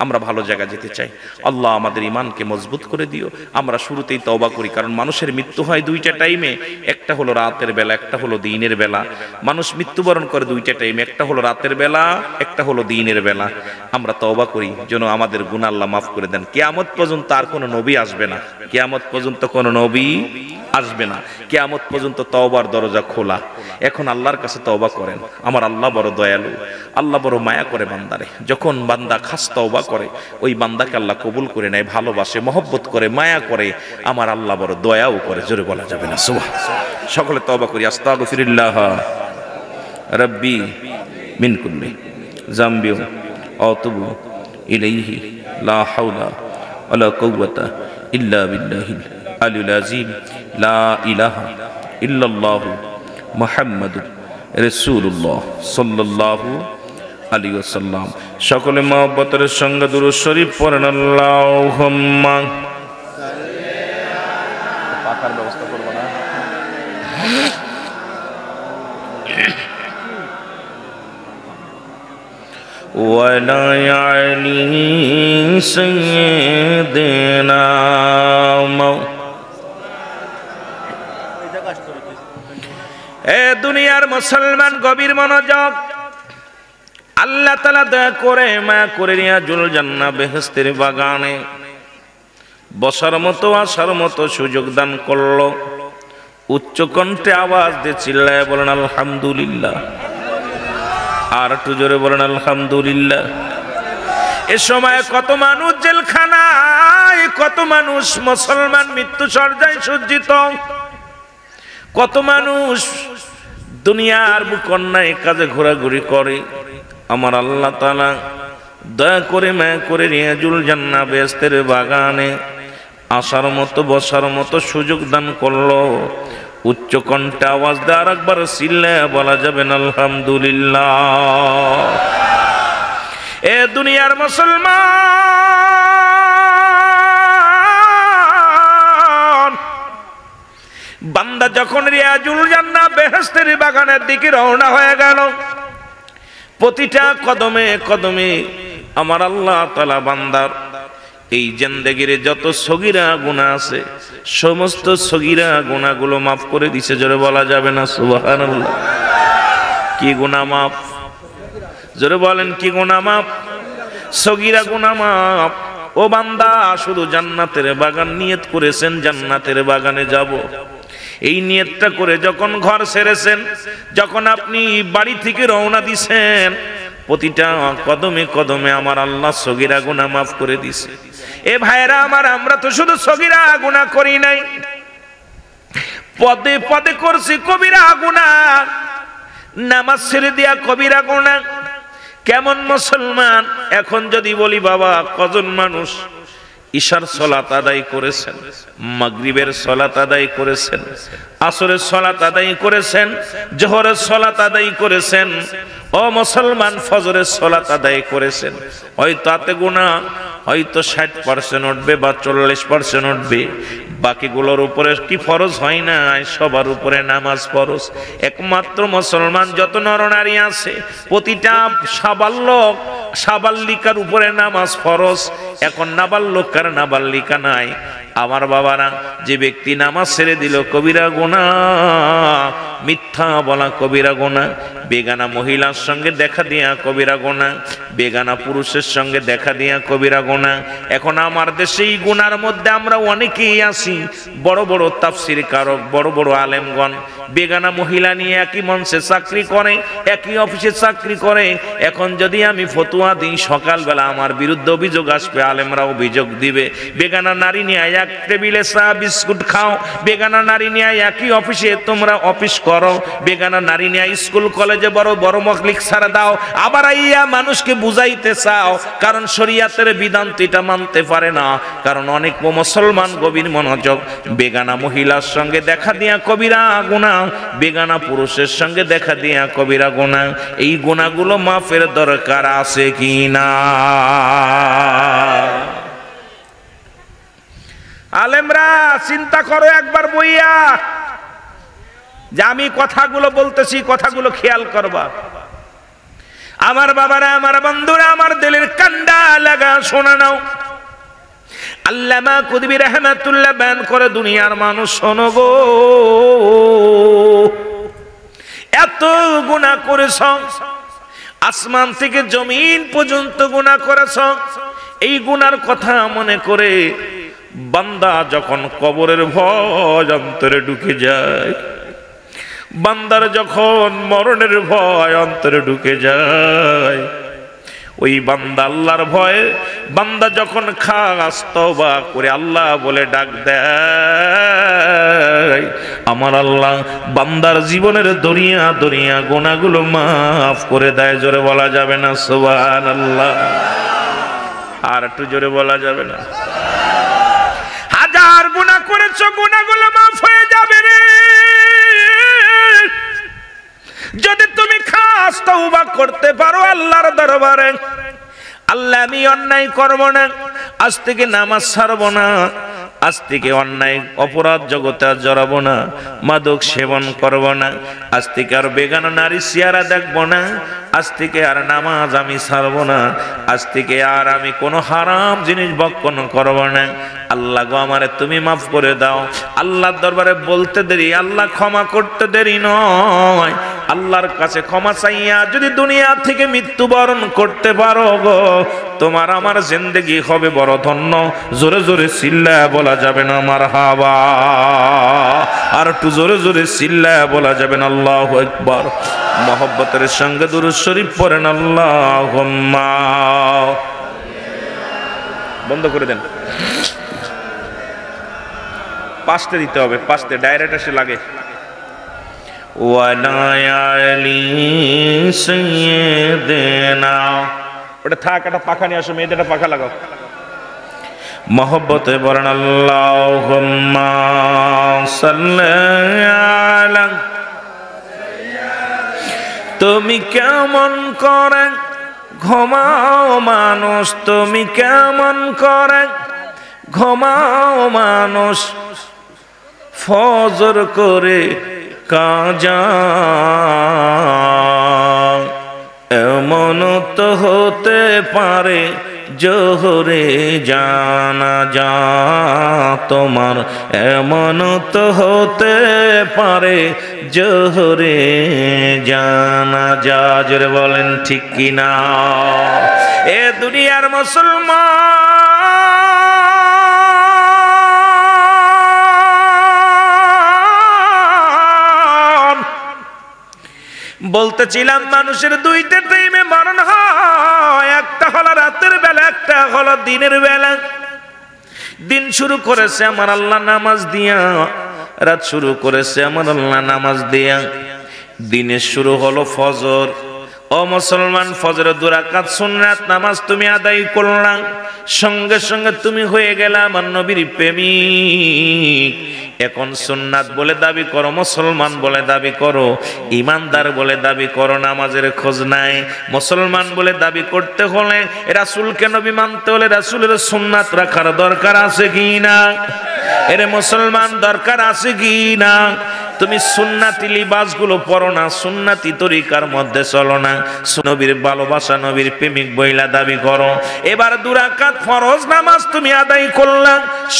A: আমরা ভালো জায়গা যেতে চাই। আল্লাহ আমাদের ঈমানকে মজবুত করে দিও। আমরা শুরুতেই তওবা করি, কারণ মানুষের মৃত্যু হয় দুইটা টাইমে, একটা হলো রাতের বেলা, একটা হলো দিনের বেলা। মানুষ মৃত্যুবরণ করে দুইটা টাইমে, একটা হলো রাতের বেলা, একটা হলো দিনের বেলা। আমরা তওবা করি যেন আমাদের গুনাহ আল্লাহ মাফ করে দেন। কিয়ামত পর্যন্ত আর কোনো নবী আসবে না, কিয়ামত পর্যন্ত কোনো নবী আসবে না, কিয়ামত পর্যন্ত তওবার দরজা খোলা। এখন আল্লাহর কাছে তওবা করেন। আমার আল্লাহ বড় দয়ালু, আল্লাহ বড় মায়া করে বান্দারে। যখন বান্দা খাস তওবা করে, ওই বান্দাকে আল্লাহ কবুল করে নেয়, ভালোবাসে, মহব্বত করে, মায়া করে। আমার আল্লাহ বড় দয়াও করে, জোরে বলা যাবে না সুবহান। সকলে তওবা করি। আস্তাগফিরুল্লাহ রাব্বি মিন কুল্লি যামবি ওয়া আতুবু ইলাইহি লা হাওলা ওয়ালা কুওয়াতা ইল্লা বিল্লাহিল আলিয়্যিল আযীম। লা ইলাহা ইল্লাল্লাহু মুহাম্মাদুর রাসূলুল্লাহ সাল্লাল্লাহু আলাইহি ওয়াসাল্লাম। সকলে মহব্বতের সঙ্গে দুরূদ শরীফ পড়েন। আল্লাহুম্মা পাকার ব্যবস্থা করব না। ওয়ালা আলি সাইয়্যিদিনা এ দুনিয়ার মুসলমান, গভীর মনোযোগ। আল্লাহ তাআলা দয়া করে মায়া করে রিয়াজুল জান্নাহ বেহেশতের বাগানে বসার মতো, আসার মতো সুযোগ দান করলো। উচ্চ কণ্ঠে আওয়াজ দিয়ে চিল্লায় বলেন আলহামদুলিল্লাহ। আর একটু জোরে বলেন আলহামদুলিল্লাহ। এ সময় কত মানুষ জেলখানায়, কত মানুষ মুসলমান মৃত্যু সজ্জায় সজ্জিত, কত মানুষ দুনিয়ার বুক অন্যায় কাজে ঘোরাঘুরি করে। আমার আল্লাহ তাআলা দয়া করে মায়া করে রিয়াজুল জান্নাহ বেহেশতের বাগানে আসার মতো, বসার মতো সুযোগ দান করলো। উচ্চ কণ্ঠে আওয়াজ দিয়ে আর একবার চিল্লায়া বলা যাবে না আলহামদুলিল্লাহ। এ দুনিয়ার মুসলমান, বান্দা যখন রিয়াজুল জান্নাহ বেহেশতের বাগানের দিকে রওনা হয়ে গেল, প্রতিটা কদমে কদমে আমার আল্লাহ তাআলা বান্দার এই জিন্দেগির যত সগীরা গুনাহ আছে, সমস্ত সগীরা গুনাহগুলো মাফ করে দিছে। জোরে বলা যাবে না সুবহানাল্লাহ। কি গুনাহ মাফ? জোরে বলেন কি গুনাহ মাফ? সগীরা গুনাহ মাফ। ও বান্দা, শুধু জান্নাতের বাগান নিয়ত করেছেন, জান্নাতের বাগানে যাব, এই নিয়তটা করে যখন ঘর ছেড়েছেন, যখন আপনি বাড়ি থেকে রওনা দিছেন, প্রতিটা কদমে কদমে আমার আল্লাহ সগীরা গুনাহ মাফ করে দিছে। এ ভাইরা আমার, আমরা তো শুধু সগীরা গুনাহ করি নাই, পদে পদে করছি কবিরা গুনাহ। নামাজ ছেড়ে দিয়া কবিরা গুনাহ। কেমন মুসলমান? এখন যদি বলি বাবা, কজন মানুষ ইশার সালাত আদায় করেছেন, মাগরিবের সালাত আদায় করেছেন, আসরের সালাত আদায় করেছেন, জোহরের সালাত আদায় করেছেন, ও মুসলমান ফজরের সালাত আদায় করেছেন, হয়তো তাতে গুনাহ হয়তো 60% উঠবে বা 40% উঠবে। বাকিগুলোর উপরে কি ফরজ হয় না? সবার উপরে নামাজ ফরজ। একমাত্র মুসলমান যত নরনারী আছে, প্রতিটা সাবালক সাবাল্লিকার উপরে নামাজ ফরজ। এখন নাবাল্যকার নাবাল্লিকা নাই। আমার বাবারা, যে ব্যক্তি নামাজ ছেড়ে দিল কবিরা গুনাহ, মিথ্যা বলা কবিরা গুনাহ, বেগানা মহিলার সঙ্গে দেখা দিয়া কবিরা গুনাহ, বেগানা পুরুষের সঙ্গে দেখা দিয়া কবিরা গুনাহ। এখন আমার দেশে এই গুনার মধ্যে আমরা অনেকেই আছি, বড় বড় তাফসীর কারক, বড় বড় আলেমগণ বেগানা মহিলা নিয়ে একই মঞ্চে চাকরি করে, একই অফিসে চাকরি করে। এখন যদি আমি ফতোয়া দিই, সকালবেলা আমার বিরুদ্ধে অভিযোগ আসবে, আলেমরা অভিযোগ দিবে। বেগানা নারী নিয়ে এক টেবিলে চা বিস্কুট খাও, বেগানা নারী নিয়ে একই অফিসে তোমরা অফিস করো, বেগানা নারী নিয়ে স্কুল কলেজে বড় বড় লেকচার দাও, আবার আইয়া মানুষকে বুঝাইতে চাও। কারণ শরীয়তের বিধান তো এটা মানতে পারে না। কারণ অনেক মুসলমান গভীর মনোযোগ, বেগানা মহিলার সঙ্গে দেখা দিয়া কবিরা গুনাহ, বেগানা পুরুষের সঙ্গে দেখা দিয়া কবিরা গুনাহ। এই গুনাহগুলো মাফের দরকার আছে কি না? আলেমরা চিন্তা করো একবার বইয়া, যে আমি কথাগুলো বলতেছি, কথাগুলো খেয়াল করবা। আমার বাবারা, আমার বন্ধুরা, আমার দিলের কান্ডা লাগা শোনা নাও। আল্লামা কুতুবী রাহমাতুল্লাহ বয়ান করে, দুনিয়ার মানুষ শোনো গো, এত গুনাহ করেছ, আসমান থেকে জমিন পর্যন্ত গুনাহ করেছ। এই গুনার কথা মনে করে বান্দা যখন কবরের ভয় অন্তরে ঢুকে যায়, বান্দার যখন মরণের ভয় অন্তরে ঢুকে যায়, ওই বান্দা আল্লাহর ভয়ে বান্দা যখন খাস তওবা করে আল্লাহ বলে ডাক দেয়, আমার আল্লাহ বান্দার জীবনের দরিয়া দরিয়া গুনাহগুলো মাফ করে দেয়। জোরে বলা যাবে না সুবহানাল্লাহ? আর একটু জোরে বলা যাবে না? হাজার গুনাহ করেছো, গুনাহগুলো মাফ হয়ে যাবে রে যদি তুমি খাস তওবা করতে পারো আল্লাহর দরবারে। আল্লাহ, আমি অন্যায় করব না, আজ থেকে নামাজ ছাড়ব না, আজ থেকে অন্যায় অপরাধ জগতে আর জড়াবো না, মাদক সেবন করব না, আজ থেকে আর বেগানা নারী চেহারা দেখব না, আজ থেকে আর নামাজ আমি ছাড়ব না, আজ থেকে আর আমি কোনো হারাম জিনিস ভক্ষণ করব না। আল্লাহ গো, আমারে তুমি মাফ করে দাও। আল্লাহর দরবারে বলতে দেরি, আল্লাহ ক্ষমা করতে দেরি নয়। আল্লাহর কাছে ক্ষমা চাইয়া যদি দুনিয়া থেকে মৃত্যুবরণ করতে পারো গো, তোমার আমার জিন্দেগি হবে বড় ধন্য। জোরে জোরে চিল্লায়া বলা যাবে না মারহাবা? আর একটু জোরে জোরে চিল্লায়া বলা যাবে না আল্লাহু আকবার? মহব্বতের সঙ্গে দুরূদ শরীফ পড়েন, আল্লাহুম্মা। বন্ধ করে দেন, পাঁচটা দিতে হবে, পাঁচটা ডাইরেক্ট এসে লাগে। ওটা থাক, একটা পাখা নিয়ে আসো, মেয়েদের একটা পাখা লাগাও। মহব্বতে বলেন আল্লাহুম্মা সাল্লি আলা। তুমি কেমন করে ঘুমাও মানুষ, তুমি কেমন করে ঘুমাও মানুষ, ফজর করে কাজা। এমন তো হতে পারে জোহরে জানাজা তোমার, এমন তো হতে পারে জোহরে জানাজা। জোরে বলেন ঠিক কিনা? এ দুনিয়ার মুসলমান, বলতেছিলাম মানুষের দুইটা টাইমে মরণ হয়, একটা হলো রাতের বেলা, একটা হলো দিনের বেলা। দিন শুরু করেছে আমার আল্লাহ নামাজ দিয়া, রাত শুরু করেছে আমার আল্লাহ নামাজ দিয়া। দিনের শুরু হলো ফজর। ও মুসলমান, ফজরের 2 রাকাত সুন্নাত নামাজ তুমি আদায় করলাম, সঙ্গে সঙ্গে তুমি হয়ে গেলা আমার নবীর প্রেমিক। এখন সুন্নাত বলে দাবি করো, মুসলমান বলে দাবি করো, ইমানদার বলে দাবি করো, নামাজের খোঁজ নাই। মুসলমান বলে দাবি করতে হলে, রাসূলকে নবী মানতে হলে রাসূলের সুন্নাত রাখার দরকার আছে কি না? এরে মুসলমান, দরকার আছে কি না? তুমি সুন্নাতি লিবাসগুলো পরো না, সুন্নাতি তরিকার মধ্যে চলো না, নবীর ভালোবাসা নবীর প্রেমিক বইলা দাবি করো। এবার 2 রাকাত ফরজ নামাজ তুমি আদায় করলা,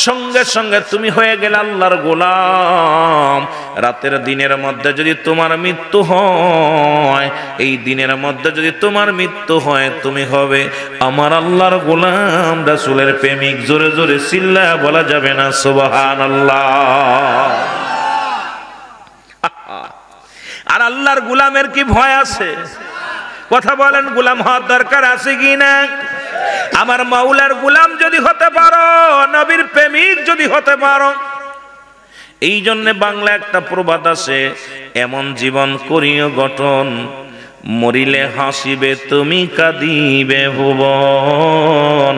A: সঙ্গে সঙ্গে তুমি হয়ে গেলে আল্লাহর গোলাম। রাতের দিনের মধ্যে যদি তোমার মৃত্যু হয়, এই দিনের মধ্যে যদি তোমার মৃত্যু হয়, তুমি হবে আমার আল্লাহর গোলাম, রাসূলের প্রেমিক। জোরে জোরে চিল্লায়া বলা যাবে না সুবহানাল্লাহ? আর আল্লাহর গোলামের কি ভয় আছে? কথা বলেন, গোলাম হওয়ার দরকার আছে কি না? আমার মাওলার গোলাম যদি হতে পারো, নবীর প্রেমিক যদি হতে পারো। এই জন্য বাংলা একটা প্রবাদ আছে, এমন জীবন করিও গঠন, মরিলে হাসিবে তুমি কাঁদিবে ভুবন।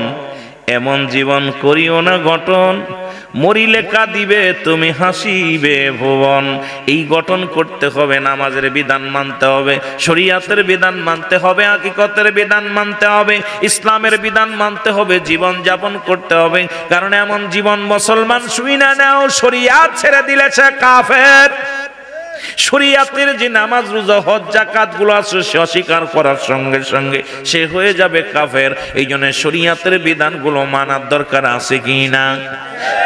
A: এমন জীবন করিও না গঠন, মরিলে কাঁদিবে তুমি হাসিবে ভুবন। এই গঠন করতে হবে, নামাজের বিধান মানতে হবে, শরীয়তের বিধান মানতে হবে, হাকিকতের বিধান মানতে হবে, ইসলামের বিধান মানতে হবে, জীবন যাপন করতে হবে। কারণ এমন জীবন মুসলমান শুই না নাও, শরীয়ত ছেড়ে দিলেছে কাফের। শরীয়তের যে নামাজ রোজা হজ যাকাত গুলো আছে সে অস্বীকার করার সঙ্গে সঙ্গে সে হয়ে যাবে কাফের। এই জন্য শরীয়তের বিধানগুলো মানার দরকার আছে কি না?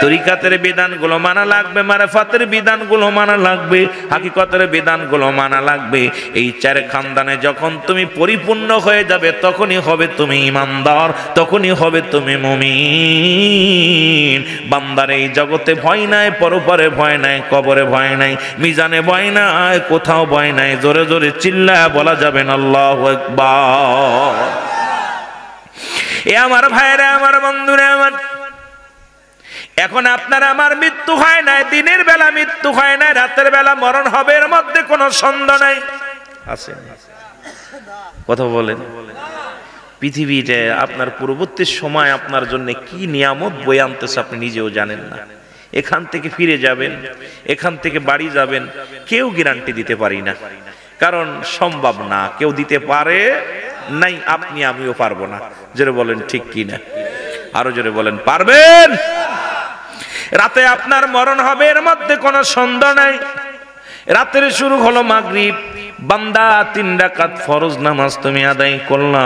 A: তরিকাতের বিধানগুলো মানা লাগবে, মারিফাতের বিধানগুলো মানা লাগবে, হাকিকতের বিধানগুলো মানা লাগবে। এই চার খানদানে যখন তুমি পরিপূর্ণ হয়ে যাবে তখনই হবে তুমি ঈমানদার, তখনই হবে তুমি মুমিন। বান্দার এই জগতে ভয় নাই, পরপারে ভয় নাই, কবরে ভয় নাই, মিজানে ভয় নাই, কোথাও ভয় নাই। জোরে জোরে চিল্লায়া বলা যাবে না আল্লাহু আকবার। এ আমার ভাইরা, আমার বন্ধুরা, আমার এখন আপনার আমার মৃত্যু হয় নাই, দিনের বেলা মৃত্যু হয় নাই, রাতের বেলা মরণ হবে, এর মধ্যে কোনো সন্দেহ নাই। আছে কথা বলেন? পৃথিবীতে আপনার পূর্ববর্তী সময় আপনার জন্য কি নিয়ামত বয়ে আনতেছে আপনি নিজেও জানেন না। এখান থেকে ফিরে যাবেন, এখান থেকে বাড়ি যাবেন, কেউ গ্যারান্টি দিতে পারি না, কারণ সম্ভব না। কেউ দিতে পারে নাই, আপনি আমিও পারবো না। জোরে বলেন ঠিক কি না? আরো জোরে বলেন পারবেন? রাতে আপনার মরণ হবে, এর মধ্যে কোনো সন্দেহ নাই। রাতের শুরু হলো মাগরিব, বান্দা 3 রাকাত ফরজ নামাজ তুমি আদায় করলা,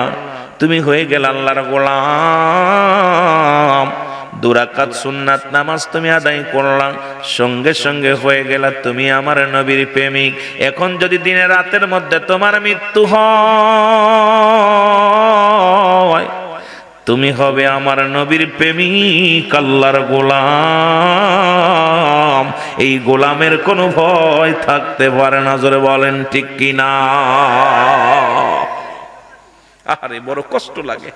A: তুমি হয়ে গেল আল্লাহর গোলাম। 2 রাকাত সুন্নাত নামাজ তুমি আদায় করলা, সঙ্গে সঙ্গে হয়ে গেল তুমি আমার নবীর প্রেমিক। এখন যদি দিনে রাতের মধ্যে তোমার মৃত্যু হয়, তুমি হবে আমার নবীর প্রেমিক, আল্লাহর গোলাম। এই গোলামের কোনো ভয় থাকতে পারে না। জোরে বলেন ঠিক কি না? আরে বড় কষ্ট লাগে।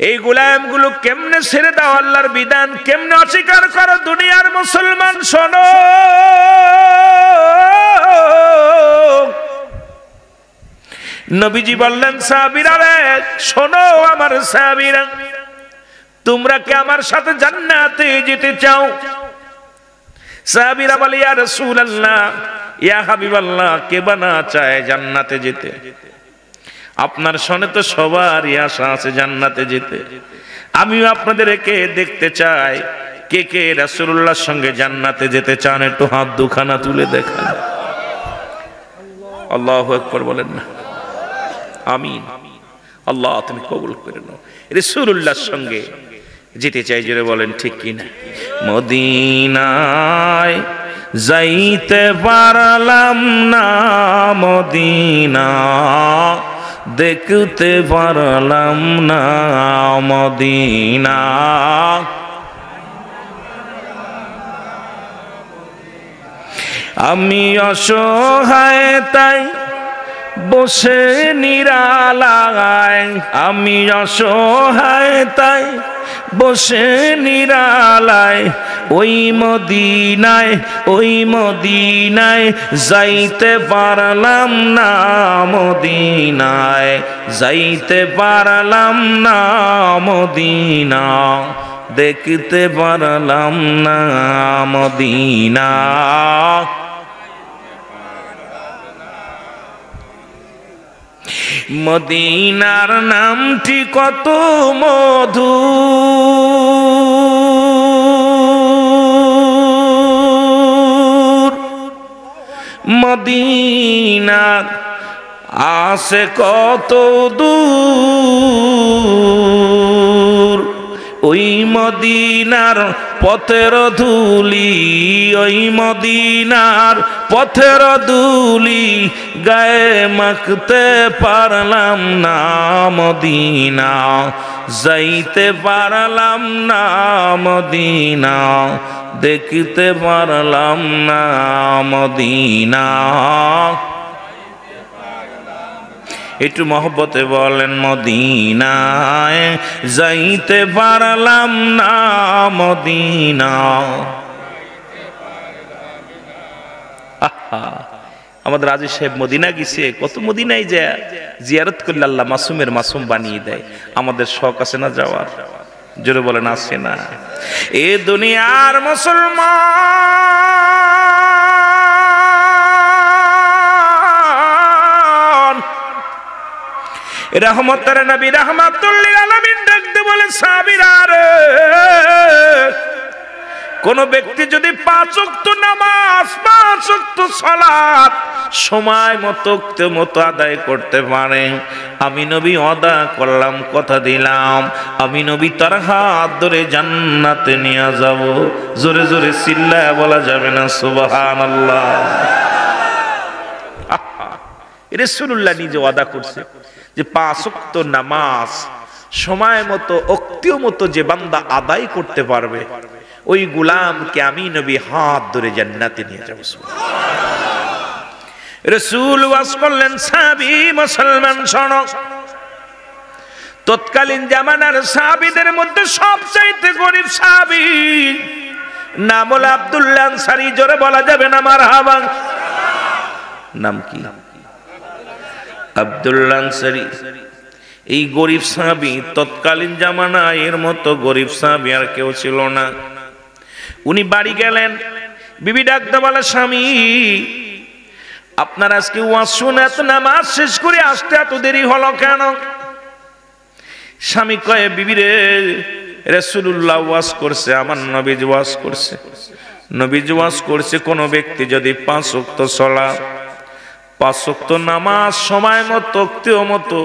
A: এই গোলামগুলো কেমনে ছেড়ে দাও আল্লাহর বিধান, কেমনে অস্বীকার করো? দুনিয়ার মুসলমান শোনো, নবীজি বললেন সাহাবীরা রে শোনো, আমার সাহাবীরা, তোমরা কি আমার সাথে জান্নাতে যেতে চাও? সাহাবীরা বলে ইয়া রাসূলুল্লাহ, ইয়া হাবিবাল্লাহ, কে বানা চায় জান্নাতে যেতে? আপনার সনে তো সবারই আশা আছে জান্নাতে যেতে। আমিও আপনাদেরকে দেখতে চাই, কে কে রাসূলুল্লাহর সঙ্গে জান্নাতে যেতে চান? একটু হাত দুখানা তুলে দেখান। আল্লাহু আকবার বলেন না? আমিন। আল্লাহ তুমি কবুল করে নাও। রাসূলুল্লাহর সঙ্গে যেতে চাই, জোরে বলেন ঠিক কি না? মদিনায় যাইতে পারলাম না, মদিনা দেখতে পারলাম না, মদিনা আমি অসহায় তাই বসে নিরালায়, আমি অসহায় তাই বসে নিরালায়, ওই মদিনায়, ওই মদিনায় যাইতে পারলাম না, মদিনায় যাইতে পারলাম না, মদিনা দেখতে পারলাম না, মদিনা। মদিনার নামটি কত মধুর, মদিনার আছে কত দূর, ওই মদিনার পথের ধুলি, ওই মদিনার পথের ধুলি গায়ে মাখতে পারলাম না, মদিনা যাইতে পারলাম না, মদিনা দেখতে পারলাম না, মদিনা। একটু মহব্বতে বলেন মদিনায় যাইতে পারলাম না, মদিনা। আমাদের আজি সাহেব মদিনা গেছে, কত মদিনায় যায় জিয়ারত করলে আল্লাহ মাসুমের মাসুম বানিয়ে দেয়। আমাদের শখ আছে না যাওয়ার? জোরে বলেন আছে না? এ দুনিয়ার মুসলমান রহমতের নবী রাহমাতুল লিল আলামিন ডাকতে বলে সাহাবীরা রে কোন ব্যক্তি যদি 5 ওয়াক্ত নামাজ 5 ওয়াক্ত সালাত সময় মতো আদায় করতে পারে, আমি নবী ওয়াদা করলাম, কথা দিলাম, আমি নবী তার হাত ধরে জান্নাতে নিয়ে যাব। জোরে জোরে চিল্লায়া বলা যাবে না সুবহানাল্লাহ? রাসূলুল্লাহ নিজে ওয়াদা করছে যে 5 ওয়াক্ত নামাজ সময় মতো অক্তীয় মতো যে বান্দা আদায় করতে পারবে, ওই গোলামকে আমি নবী হাত ধরে জান্নাতে নিয়ে যাব। রাসূল ওয়াজ করলেন, সাহাবী মুসলমান শোনো, তৎকালীন জামানার সাহাবীদের মধ্যে সবচাইতে গরীব সাহাবী নাম হলো আব্দুল্লাহ আনসারী। জোরে বলা যাবে না মারহাবা? নাম কি? আব্দুল্লাহ আনসারী। এই গরীব সাহাবী, তৎকালীন জামানায় এর মতো গরীব সাহাবী আর কেউ ছিল না। উনি বাড়ি গেলেন, বিবি ডাকতে বলে, স্বামী আপনার আজকে ওয়াজ শুনে এত নামাজ শেষ করে আসতে এত দেরি হলো কেন? স্বামী কয়ে, বিবি রে, রাসূলুল্লাহ ওয়াজ করছে, আমার নবী ওয়াজ করছে, নবী ওয়াজ করছে, কোন ব্যক্তি যদি 5 ওয়াক্ত সালাত 5 ওয়াক্ত নামাজ সময় মতো অক্তীয় মতো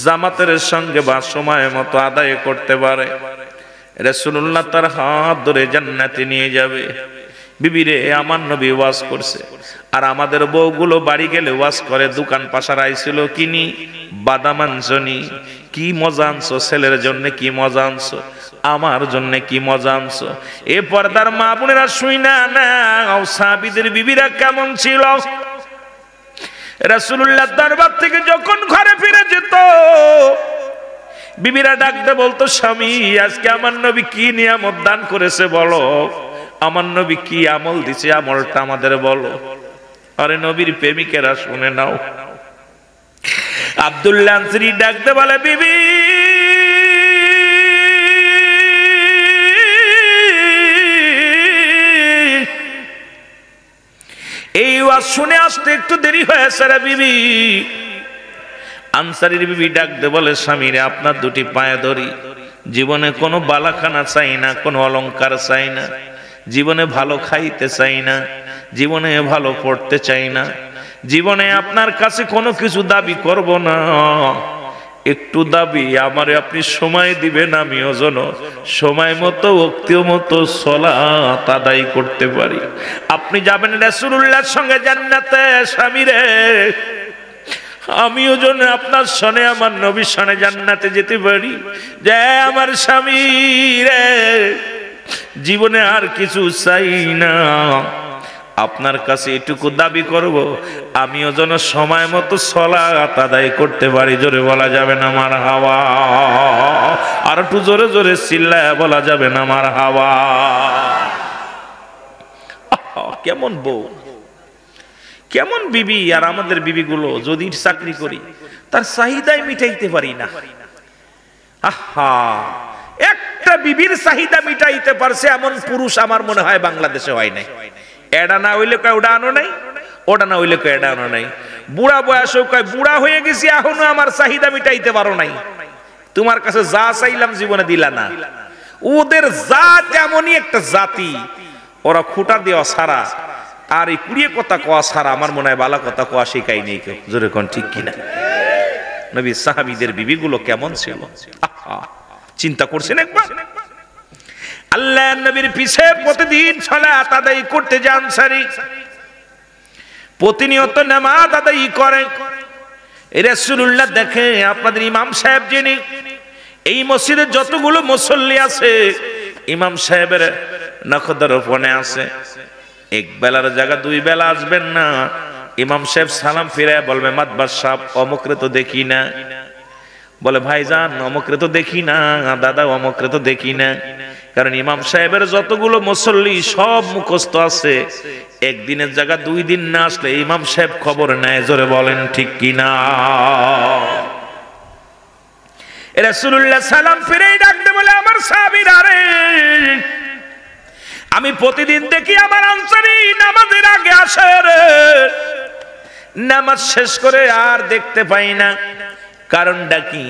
A: জামাতের সঙ্গে বা সময় মতো আদায় করতে পারে, রাসূলুল্লাহ তার হাত ধরে জান্নাতে নিয়ে যাবে। বিবি রে, আমার নবী ওয়াজ করছে, আর আমাদের বউগুলো বাড়ি গেলে ওয়াজ করে, দোকান পাশার আইছিল কিনি, বাদাম আনছনি, কি মজা আনছো, ছেলের জন্য কি মজা আনছো, আমার জন্য কি মজা আনছো। এ পর্দার মা বোনেরা শুই না সাহাবীদের বিবিরা কেমন ছিল। রাসূলুল্লাহ দরবার থেকে যখন ঘরে ফিরে যেত, বিবিরা ডাকতে বলতো, স্বামী আজকে আমার নবী কি নিয়ামত দান করেছে বলো, আমার নবী কি আমল দিছে, আমলটা আমাদের বলো। আরে নবীর প্রেমিকেরা শুনে নাও। আব্দুল্লাহ আনসারী ডাকতে বলে, বিবি এই ওয়াজ শুনে আসতে একটু দেরি হয়েছে রে বিবি। আনসারীর বিবি ডাকতে বলে, স্বামী রে, আপনার দুটি পায়ে ধরি, জীবনে কোনো বালাখানা চাই না, কোনো অলংকার চাই না, জীবনে ভালো খাইতে চাই না, জীবনে ভালো পড়তে চাই না, জীবনে আপনার কাছে কোনো কিছু দাবি করব না, একটু দাবি আমারে আপনি সময় দিবেন, আমিও যেন সময় মতো অক্তীয় মতো সালাত আদায় করতে পারি। আপনি যাবেন রাসূলুল্লাহর সঙ্গে জান্নাতে, স্বামী রে, আমিও যেন আপনার সনে আমার নবীর সনে জান্নাতে যেতে পারি। যে আমার স্বামী রে, জীবনে আর কিছু চাই না, আপনার কাছে এটুকু দাবি করব, আমিও যেন সময় মতো সালাত আদায় করতে পারি। জোরে বলা যাবে না মারহাবা? আর একটু জোরে জোরে চিল্লায়া বলা যাবে না মারহাবা? কেমন বউ, কেমন বিবি। আর আমাদের বিবিগুলো যদি চাকরি করি, তার চাহিদাই মিটাইতে পারি না। আহা, একটা বিবির চাহিদা মিটাইতে পারছে এমন পুরুষ আমার মনে হয় বাংলাদেশে হয় নাই। এডা না হইলে কয় ওটা আনো নাই, ওটা না হইলে কয় এটা আনো নাই। বুড়া বয়সেও কয় বুড়া হয়ে গেছি, এখনো আমার চাহিদা মিটাইতে পারো নাই, তোমার কাছে যা চাইলাম জীবনে দিলা না। ওদের জাত এমনই একটা জাতি, ওরা খুঁটা দেওয়া ছাড়া আর এই কুড়িয়ে কথা কোয়া ছাড়া আমার মনে হয় বালা কথা কোয়া শেখাই নেই কেউ। জোরে কোন ঠিক কিনা? নবী সাহাবীদের বিবিগুলো কেমন ছিল, চিন্তা করছেন একবার? আল্লাহ নবীর পিছে প্রতিদিন সালাত আদায় করতে যান, সারি প্রতিনিয়ত নামাজ আদায় করে। রাসূলুল্লাহ দেখে আপনাদের ইমাম সাহেব যিনি, এই মসজিদে যতগুলো মুসল্লি আছে, ইমাম সাহেবের নখদরপনে আছে, এক বেলার জায়গা 2 বেলা আসবেন না। ইমাম সাহেব সালাম ফিরায় বলবে, মাতবার সাহেব অমুকরে তো দেখি না। বলে, ভাইজান অমুকরে তো দেখি না, দাদা অমুকরে তো দেখি না। কারণ ইমাম সাহেবের যতগুলো মুসল্লি সব মুখস্থ আছে, একদিনের জায়গা 2 দিন না আসলে ইমাম সাহেব খবর নেয়। জোরে বলেন ঠিক কিনা? রাসূলুল্লাহ সালাম ফিরেই ডাকতে বলে, আমার সাহাবীরা রে, আমি প্রতিদিন দেখি আমার আনসারী নামাজের আগে আসে রে, নামাজ শেষ করে আর দেখতে পাই না। কারণটা কি?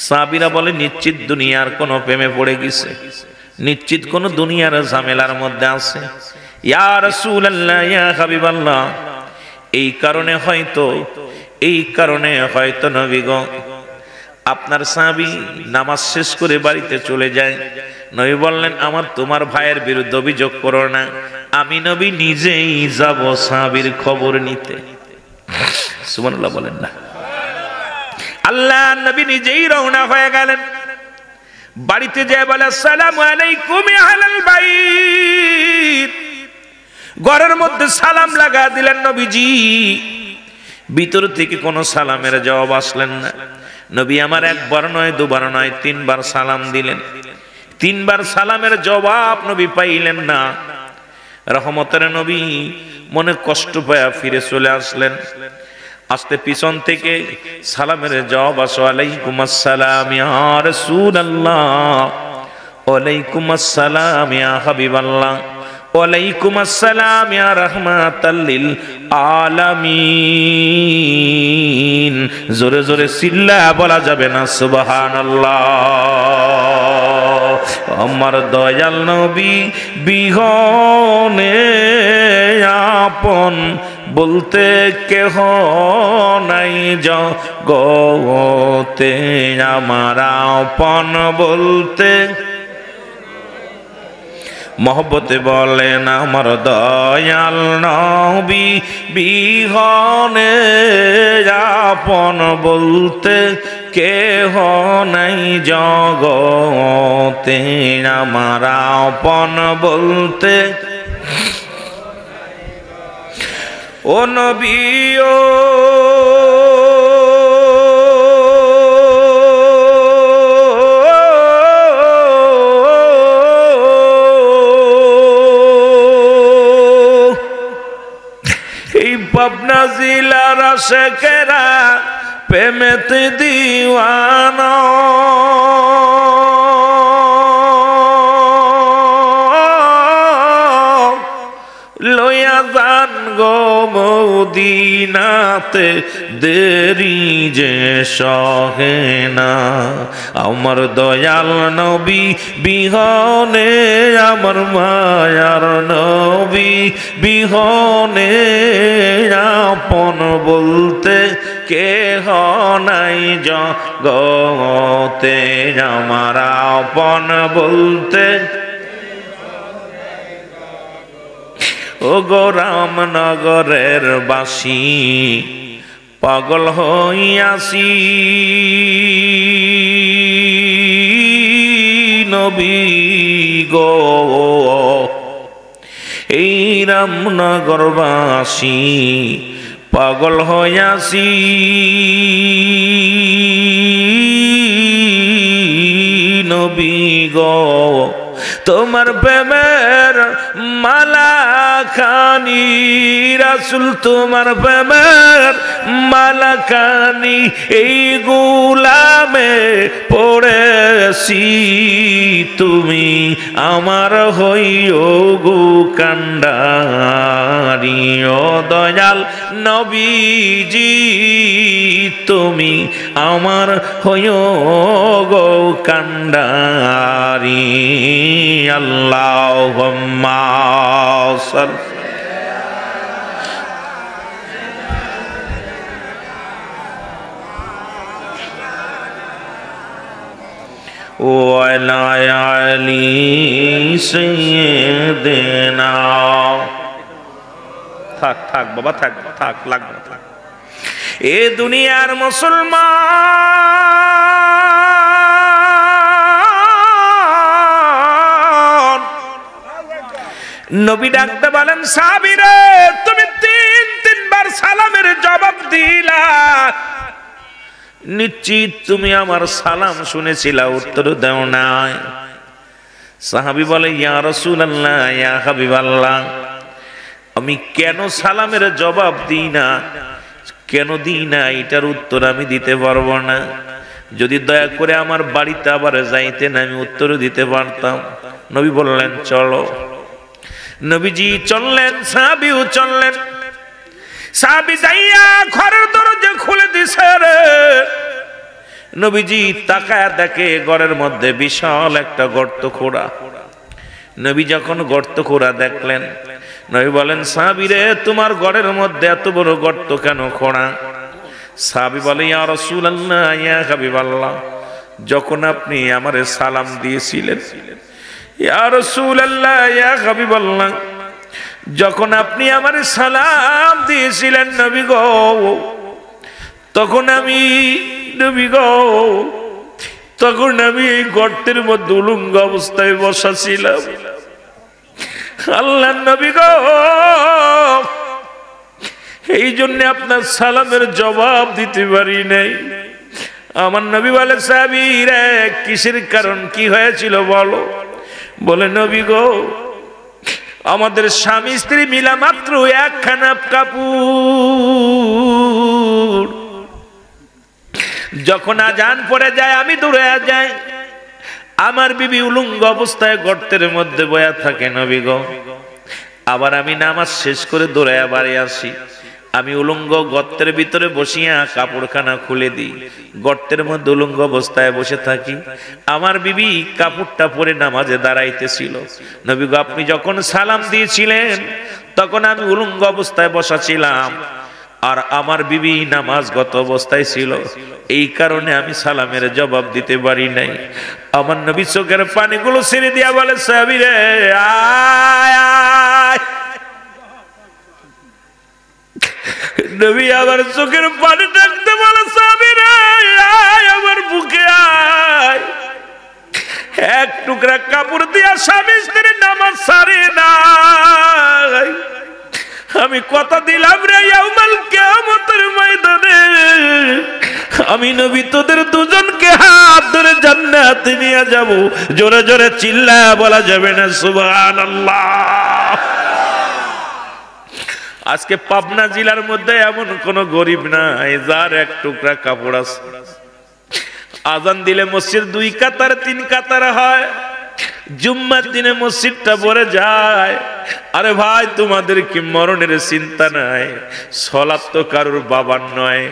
A: সাহাবীরা বলে, নিশ্চিত দুনিয়ার কোন প্রেমে পড়ে গেছে, নিশ্চিত কোন দুনিয়ার ঝামেলার মধ্যে আছে। ইয়া রাসূলুল্লাহ, ইয়া হাবিবাল্লাহ, এই কারণে হয়তো নবী গো আপনার সাহাবী নামাজ শেষ করে বাড়িতে চলে যায়। নবী বললেন, আমার তোমার ভাইয়ের বিরুদ্ধে অভিযোগ করো না, আমি নবী নিজেই যাব সাহাবীর খবর নিতে। সুবহানাল্লাহ বলেন না। আল্লাহ নবী নিজেই রওনা হয়ে গেলেন। বাড়িতে যেয়ে বলে, আসসালামু আলাইকুম ইয়া আহলাল বাইত। ঘরের মধ্যে সালাম লাগা দিলেন নবীজি। ভিতর থেকে কোনো সালামের জবাব আসলেন না। নবী আমার একবার নয়, দুবার নয়, তিনবার সালাম দিলেন। তিনবার সালামের জবাব নবী পাইলেন না। রহমতের নবী মনে কষ্ট পায়া ফিরে চলে আসলেন। আসতে পিছন থেকে সালামের জবাব আসো, আলাইকুম আসসালাম ইয়া রাসূলুল্লাহ, ওয়ালাইকুম আসসালাম ইয়া হাবিবাল্লাহ, ওয়ালাইকুম আসসালাম ইয়া রাহমাতাল লিল আলামিন। জোরে জোরে চিল্লা বলা যাবে না সুবহানাল্লাহ। আমার দয়াল নবী বিহনে আপন বলতে কেহ নাই জগতে, আমার আপন বলতে মহব্বতে বলেন আমার দয়াল নবী বিহনে আপন বলতে কেহ নাই জগতে, আমার আপন বলতে। ও নবী ও এই পাবনা জেলার আশেকেরা প্রেমেতে দিওয়ানা, লয়া যান গো মদিনাতে দেরি যে সহে না। আমার দয়াল নবী বিহনে, আমার মায়ার নবী বিহনে আপন বলতে কেহ নাই জগতে, আমার আপন বলতে। ও গো রামনগরের বাসী পাগল হইয়াছি, নবী গো এই রামনগরবাসী পাগল হইয়াছি, নবী গো তোমার প্রেমের মালা খানি, রাসূল তোমার প্রেমের মালা খানি এই গোলামে পড়েছি, তুমি আমার হইও গো কান্ডারি। ও দয়াল নবীজি তুমি আমার হইও গো কান্ডারি। আল্লাহুম্মা সাল্লি ওয়ালা আলি সাইয়্যিদিনা। থাক থাক বাবা, থাক থাক, লাগবে না, থাক। এ দুনিয়ার মুসলমান নবী ডাকতে বলেন, সাহাবীরা তুমি তিনবার সালামের জবাব দিলা, নিশ্চিত তুমি আমার সালাম শুনেছিলা, উত্তর দাও নাই। সাহাবী বলে, ইয়া রাসূলুল্লাহ, ইয়া হাবিবাল্লাহ, আমি কেন সালামের জবাব দিই না, কেন দিই না এটার উত্তর আমি দিতে পারবো না। যদি দয়া করে আমার বাড়িতে আবার যাইতেন আমি উত্তর দিতে পারতাম। নবী বললেন চলো। নবীজি চললেন, সাহাবীও চললেন। সাহাবী যাইয়া ঘরের দরজা খুলে দিছে রে। নবীজি তাকায় দেখে ঘরের মধ্যে বিশাল একটা গর্ত খোঁড়া। নবী যখন গর্ত খোঁড়া দেখলেন, নবী বলেন, সাহাবীরে তোমার ঘরের মধ্যে এত বড় গর্ত কেন খোঁড়া? সাহাবী বলে, ইয়া রাসূলুল্লাহ, ইয়া হাবিবাল্লাহ, যখন আপনি আমারে সালাম দিয়েছিলেন, ইয়া রাসূলুল্লাহ, ইয়া হাবিবাল্লাহ, যখন আপনি আমারে সালাম দিয়েছিলেন নবী গো, তখন আমি নবী গো, তখন আমি এই গর্তের মধ্যে উলঙ্গ অবস্থায় বসা ছিলাম। আল্লাহর নবী গো, এই জন্য আপনার সালামের জবাব দিতে পারি নাই। আমার নবী বলে, সাহাবী রে, কিসের কারণ, কি হয়েছিল বলো? বলে, নবী গো, আমাদের স্বামী স্ত্রী মিলা মাত্র একখানা কাপড়, যখন আজান পড়ে যায় আমি দূরে যাই, আমার বিবি উলঙ্গ অবস্থায় গর্তের মধ্যে বয়া থাকে নবী গো, আবার আমি নামাজ শেষ করে দৌড়াইয়া বাড়ি আসি, আমি উলঙ্গ গর্তের ভিতরে বসিয়া কাপড়খানা খুলে দিই, গর্তের মধ্যে উলঙ্গ অবস্থায় বসে থাকি, আমার বিবি কাপড়টা পরে নামাজে দাঁড়াইতেছিল। নবী গো, আপনি যখন সালাম দিয়েছিলেন তখন আমি উলঙ্গ অবস্থায় বসা ছিলাম, আর আমার বিবি নামাজগত অবস্থায় ছিল, এই কারণে আমি সালামের জবাব দিতে পারি নাই। আমার নবী চোখের পানিগুলো ছেড়ে দিয়া বলে, সাহাবী রে, আয় আয়। নবী আবার চোখের পানি ডাকতে বলে, সাহাবী রে, আয় আমার বুকে আয়। এক টুকরা কাপড় দিয়া স্বামী স্ত্রী নামাজ ছাড়ে নাই। আমি কথা দিলাম রে, ইয়াউমাল কিয়ামতের ময়দানে আমি নবী তোদের দুজনকে হাত ধরে জান্নাতে নিয়ে যাব। জোরে জোরে চিল্লায়া বলা যাবে না সুবহানাল্লাহ? আজকে পাবনা জেলার মধ্যে এমন কোন গরিব নাই যার এক টুকরা কাপড় আছে। আজান দিলে মসজিদ 2 কাতার 3 কাতার হয়, জুম্মার দিনে মসজিদটা ভরে যায়। আরে ভাই, তোমাদের কি মরণের চিন্তা নাই? সালাত তো কারুর বাবার নয়,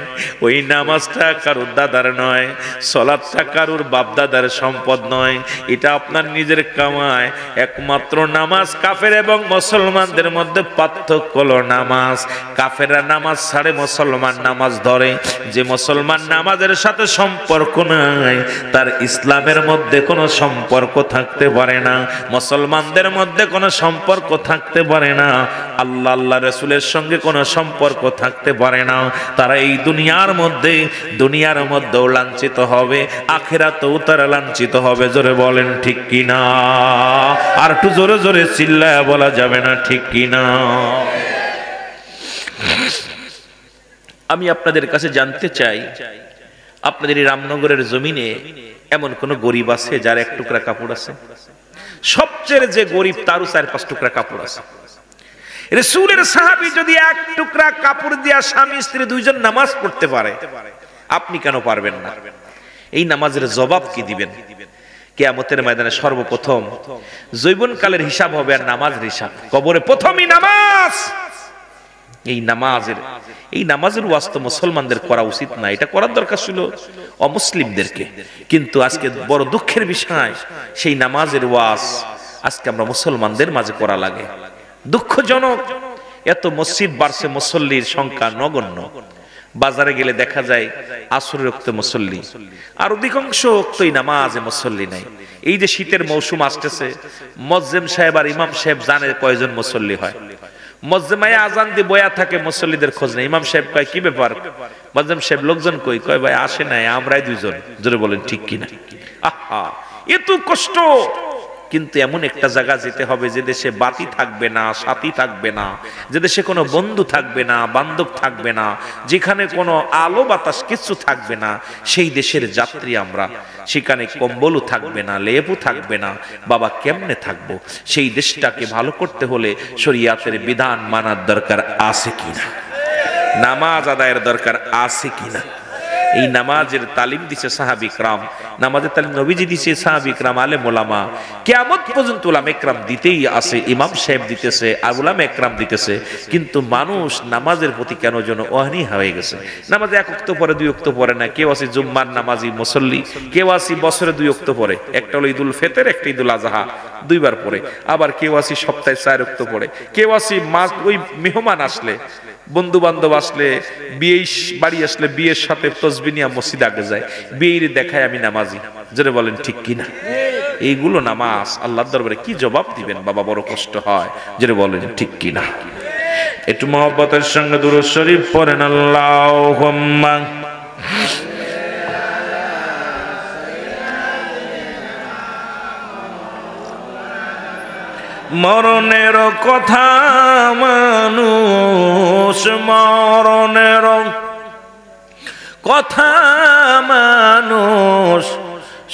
A: ওই নামাজটা কারুর দাদার নয়, সালাতটা কারুর বাপ দাদার সম্পদ নয়, এটা আপনার নিজের কামাই। একমাত্র নামাজ কাফের এবং মুসলমানদের মধ্যে পার্থক্য হলো নামাজ। কাফেররা নামাজ ছাড়ে, মুসলমান নামাজ ধরে। যে মুসলমান নামাজের সাথে সম্পর্ক নাই, তার ইসলামের মধ্যে কোনো সম্পর্ক থাকতে পারে না, মুসলমানদের মধ্যে কোনো সম্পর্ক থাকতে পারে না, আল্লাহ আল্লাহ রাসূলের সঙ্গে কোনো সম্পর্ক থাকতে পারে না। তারা এই দুনিয়ার মধ্যেও লাঞ্ছিত হবে, আখিরাতেও তারা লাঞ্ছিত হবে। জোরে বলেন ঠিক কিনা? আর একটু জোরে জোরে চিল্লায়া বলা যাবে না ঠিক কিনা? আমি আপনাদের কাছে জানতে চাই, আপনাদের এই রামনগরের জমিনে এমন কোন গরিব আছে যার এক টুকরা কাপড় আছে? সবচেয়ে যে গরিব তারও 4-5 টুকরা কাপড় আছে। রাসূলের সাহাবী যদি এক টুকরা কাপড় দিয়া স্বামী স্ত্রী দুইজন নামাজ পড়তে পারে, আপনি কেন পারবেন না? এই নামাজের জবাব কি দিবেন? কিয়ামতের ময়দানে সর্বপ্রথম যৌবনকালের হিসাব হবে আর নামাজের হিসাব কবরে প্রথমই নামাজ। এই নামাজের ওয়াজ তো মুসলমানদের করা উচিত না, এটা করার দরকার ছিল অমুসলিমদেরকে। কিন্তু আজকে বড় দুঃখের বিষয়, সেই নামাজের ওয়াজ আজকে আমরা মুসলমানদের মাঝে করা লাগে। দুঃখজনক, এত মসজিদ বাড়ছে, মুসল্লির সংখ্যা নগণ্য। বাজারে গেলে দেখা যায় আসরের ওয়াক্তে মুসল্লি, আর অধিকাংশ ওয়াক্তেই নামাজে মুসল্লি নাই। এই যে শীতের মৌসুম আসতেছে, মুয়াজ্জিম সাহেব আর ইমাম সাহেব জানে কয়জন মুসল্লি হয়। মুয়াজ্জিমায়ে আজান দিয়ে বয়া থাকে, মুসল্লিদের খোঁজ নেই। ইমাম সাহেব কয়, কি ব্যাপার? মুয়াজ্জিম সাহেব, লোকজন কই? কয়, ভাই আসে নাই, আমরাই 2 জন। জোরে বলেন ঠিক কিনা? আহা, এত কষ্ট। কিন্তু এমন একটা জায়গা যেতে হবে যে দেশে বাতি থাকবে না, সাথী থাকবে না, যে দেশে কোনো বন্ধু থাকবে না, বান্ধব থাকবে না, যেখানে কোনো আলো বাতাস কিছু থাকবে না, সেই দেশের যাত্রী আমরা। সেখানে কম্বলও থাকবে না, লেপও থাকবে না। বাবা, কেমনে থাকবো? সেই দেশটাকে ভালো করতে হলে শরীয়তের বিধান মানার দরকার আছে কিনা? নামাজ আদায়ের দরকার আছে কিনা? এই নামাজের তালিম দিছে সাহাবী ইকরাম, নামাজের তালিম নবীজি দিছে সাহাবী ইকরাম, আলেম ওলামা, কিয়ামত পর্যন্ত উলামা ইকরাম দিতেই আছে, ইমাম সাহেব দিতেছে, উলামা ইকরাম দিতেছে। কিন্তু মানুষ নামাজের প্রতি কেন যেন অনীহা হয়ে গেছে। নামাজে এক ওয়াক্ত পরে, দুই ওয়াক্ত পরে না। কেউ আছে জুম্মার নামাজি মুসল্লি, কেউ আছে বছরে দুই ওয়াক্ত পরে, একটা হলো ঈদুল ফিতর, একটা ঈদুল আজহা, দুইবার পরে। আবার কেউ আছে সপ্তাহে 4 ওয়াক্ত পরে। কেউ আছে মাস ওই মেহমান আসলে, বন্ধু বান্ধব আসলে, বিয়ে বাড়ি আসলে বিয়ের সাথে তসবিহ নিয়ে মসজিদ আগে যায়, বিয়ের দেখায় আমি নামাজি। জোরে বলেন ঠিক কিনা? এইগুলো নামাজ আল্লাহর দরবারে কি জবাব দিবেন বাবা? বড় কষ্ট হয়। জোরে বলেন ঠিক কিনা? একটু মহব্বতের সঙ্গে দুরূদ শরীফ পড়েন। আল্লাহুম্মা মরণের কথা মানুষ, মরণের কথা মানুষ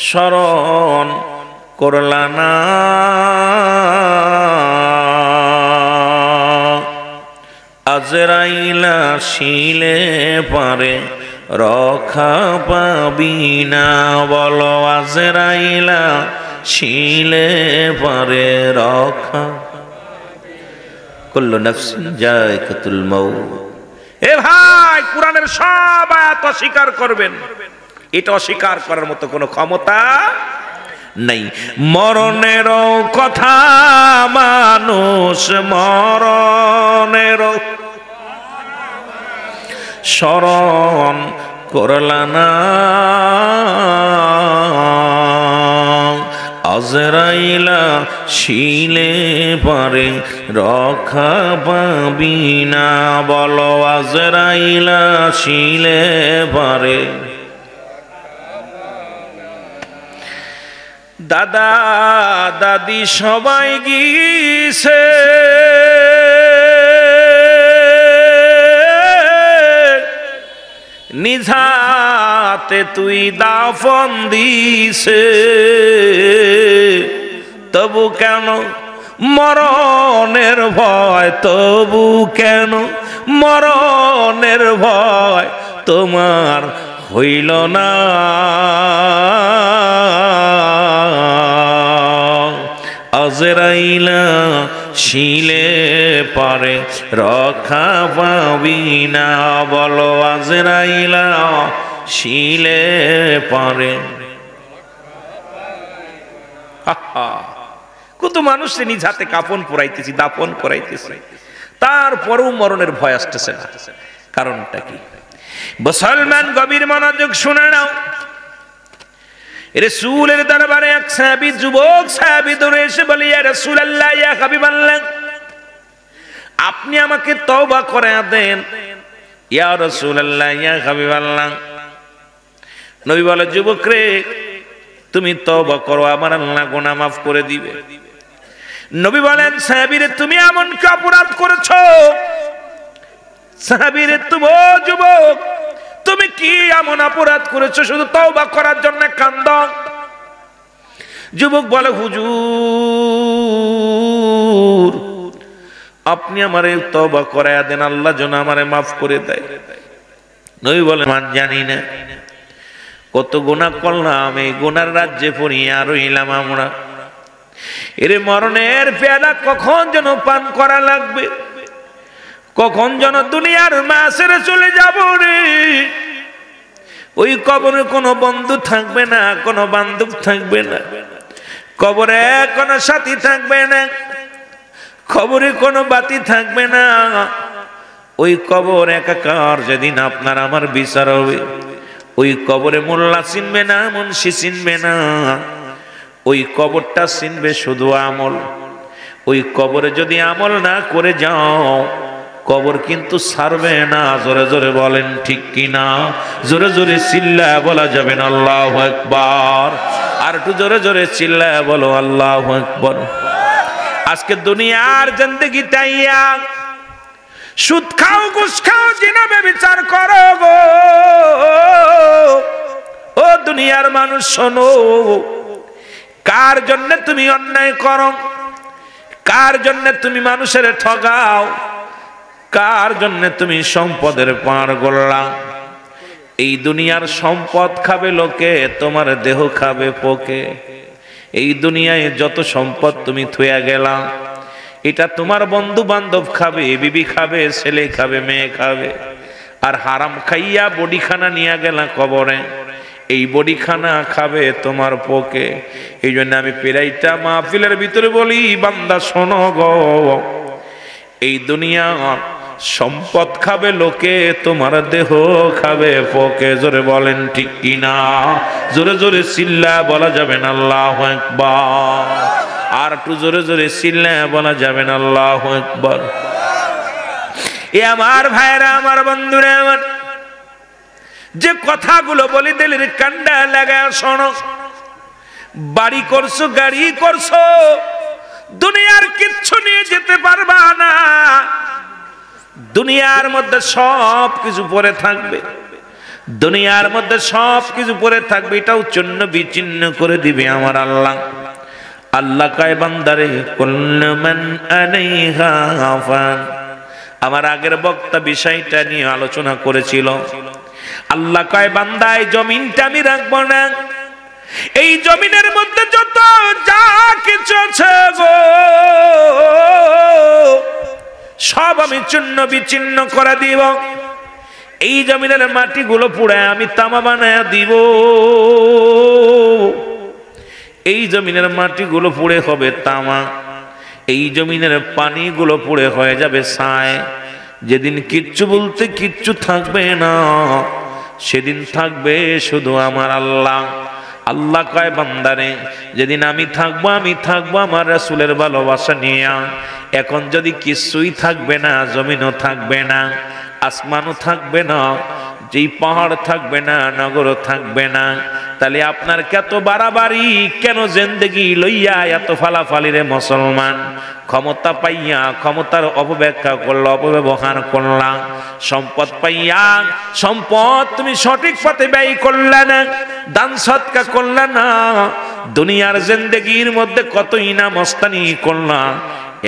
A: স্মরণ করলা না। আজরাইলা শিলে পারে রক্ষা পাবি না। বলো আজরাইলা শিলে পারে রক্ষা। কুল্লু নাফসিন যায়কাতুল মাউত। এ ভাই, কোরআনের সব আয়াত অস্বীকার করবেন, এটা অস্বীকার করার মতো কোনো ক্ষমতা নাই। মরণের কথা মানুষ মরণের স্মরণ করলা না। আজরাইলা শিলে পারে রক্ষা পাবি না। বলো আজরাইলা শিলে পারে। দাদা দাদি সবাই গিয়েছে, নিজাতে তুই দাফন দিছে, তবু কেন মরণের ভয়? তবু কেন মরণের ভয় তোমার হইল না? আজরাইলা শিলে পারে রক্ষা পাবি না। বলো আজরাইলা শিলে পারে। কত মানুষ নিজ হাতে কাফন পরাইতেছি, দাফন করাইতেছি, তারপরেও মরণের ভয় আসতেছে না। কারণটা কি? মুসলমান গভীর মনোযোগ শুনে নাও। রাসূলের দরবারে এক সাহাবী, যুবক সাহাবী দৌড়ে এসে বলে, ইয়া রাসূলুল্লাহ, ইয়া হাবিবাল্লাহ, আপনি আমাকে তওবা করে দেন। ইয়া রাসূলুল্লাহ, ইয়া হাবিবাল্লাহ। নবী বলে, যুবক রে, তুমি তওবা করো, আমার আল্লাহ গুনাহ মাফ করে দিবে। নবী বলেন, সাহাবী রে, তুমি এমন কি অপরাধ করেছো? সাহাবী রে, তুমি, ও যুবক, তুমি কি এমন অপরাধ করেছো শুধু তওবা করার জন্য কান্দ? যুবক বলে, হুজুর, আপনি আমারে তওবা করায়া দেন, আল্লাহ যেন আমারে মাফ করে দেয়। নবী বলে, মান জানি না, কত গুনাহ করলাম, এই গুনার রাজ্যে পড়িয়া রইলাম আমরা। এর মরণের পেয়ালা কখন যেন পান করা লাগবে, কখন যেন দুনিয়ার মাসের চলে যাব রে। ওই কবরে কোনো বন্ধু থাকবে না, কোনো বান্ধব থাকবে না, কবরে কোনো সাথী থাকবে না, কবরে কোনো বাতি থাকবে না। ওই কবর একাকার যেদিন আপনার আমার বিচার হবে, ওই কবরে মোল্লা চিনবে না, মুন্সি চিনবে না, ওই কবরটা চিনবে শুধু আমল। ওই কবরে যদি আমল না করে যাও, কবর কিন্তু ছাড়বে না। জোরে জোরে বলেন ঠিক কিনা? জোরে জোরে চিল্লায় বলা যাবে না আল্লাহু আকবার। আর একটু জোরে জোরে চিল্লায় বলো আল্লাহু আকবার। আজকে দুনিয়ার জিন্দেগি তাইয়া সুদ খাও, ঘুষ খাও, জিনা ব্যভিচার করো গো। ও দুনিয়ার মানুষ শোনো, কার জন্য তুমি অন্যায় করো? কার জন্য তুমি মানুষের ঠগাও? কার জন্য তুমি সম্পদের পার গোল্লা? এই দুনিয়ার সম্পদ খাবে লোকে, তোমার দেহ খাবে পোকে। এই দুনিয়ায় যত সম্পদ তুমি থুয়া গেলা, এটা তোমার বন্ধু বান্ধব খাবে, বিবি খাবে, ছেলে খাবে, মেয়ে খাবে। আর হারাম খাইয়া বডিখানা নিয়ে গেলা কবরে, এই বডিখানা খাবে তোমার পোকে। এই জন্য আমি পেরাইটা মাহফিলের ভিতরে বলি, বান্দা শোনো গো, এই দুনিয়া সম্পদ খাবে লোকে, তোমার দেহ খাবে পোকে। জোরে বলেন ঠিক কিনা? জোরে জোরে চিল্লা বলা যাবে না আল্লাহু আকবার। আর একটু জোরে জোরে চিল্লা বলা যাবে না আল্লাহু আকবার। এ আমার ভাইরা, আমার বন্ধুরা, আমার যে কথাগুলো বলি দিলের কান্ডা লাগা শোনো। বাড়ি করছো, গাড়ি করছো, দুনিয়ার কিচ্ছু নিয়ে যেতে পারবা না। দুনিয়ার মধ্যে সব কিছু পড়ে থাকবে, দুনিয়ার মধ্যে সব কিছু পড়ে থাকবে, এটাও চূর্ণ বিচ্ছিন্ন করে দিবে আমার আল্লাহ। আল্লাহ কয় বান্দারে, কুল্লু মান আলাইহা ফান। আমার আগের বক্তা বিষয়টা নিয়ে আলোচনা করেছিল। আল্লাহ কয় বান্দা, এই জমিনটা আমি রাখবো না, এই জমিনের মধ্যে যত যা কিছু আছে গো, সব আমি চূর্ণ বিচ্ছিন্ন করে দিব। এই জমিনের মাটিগুলো পুড়ে আমি তামা বানায় দিব। এই জমিনের মাটিগুলো পুড়ে হবে তামা, এই জমিনের পানিগুলো পুড়ে হয়ে যাবে ছাই। যেদিন কিচ্ছু বলতে কিচ্ছু থাকবে না, সেদিন থাকবে শুধু আমার আল্লাহ। আল্লাহ কয় বান্দারে, যেদিন আমি থাকবো আমার রাসূলের ভালোবাসা নিয়ে। এখন যদি কিছুই থাকবে না, জমিনও থাকবে না, আসমানও থাকবে না, যেই পাহাড় থাকবে না, নগরও থাকবে না, তাহলে আপনার কত বাড়াবাড়ি, কেন জিন্দেগি লইয়া এত ফালাফালি রে মুসলমান? ক্ষমতা পাইয়া ক্ষমতার অপব্যাখ্যা করলা, অপব্যবহার করলা। সম্পদ পাইয়া সম্পদ তুমি সঠিক পথে ব্যয় করলা না, দান সৎকা করলা না। দুনিয়ার জিন্দেগির মধ্যে কত ইনা মস্তানি করলা,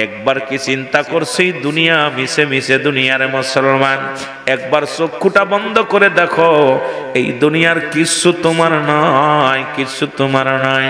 A: একবার কি চিন্তা করছি দুনিয়া মিশে মিশে দুনিয়ার মুসলমান? একবার চক্ষুটা বন্ধ করে দেখো, এই দুনিয়ার কিছু তোমার নয়, কিছু তোমার নয়।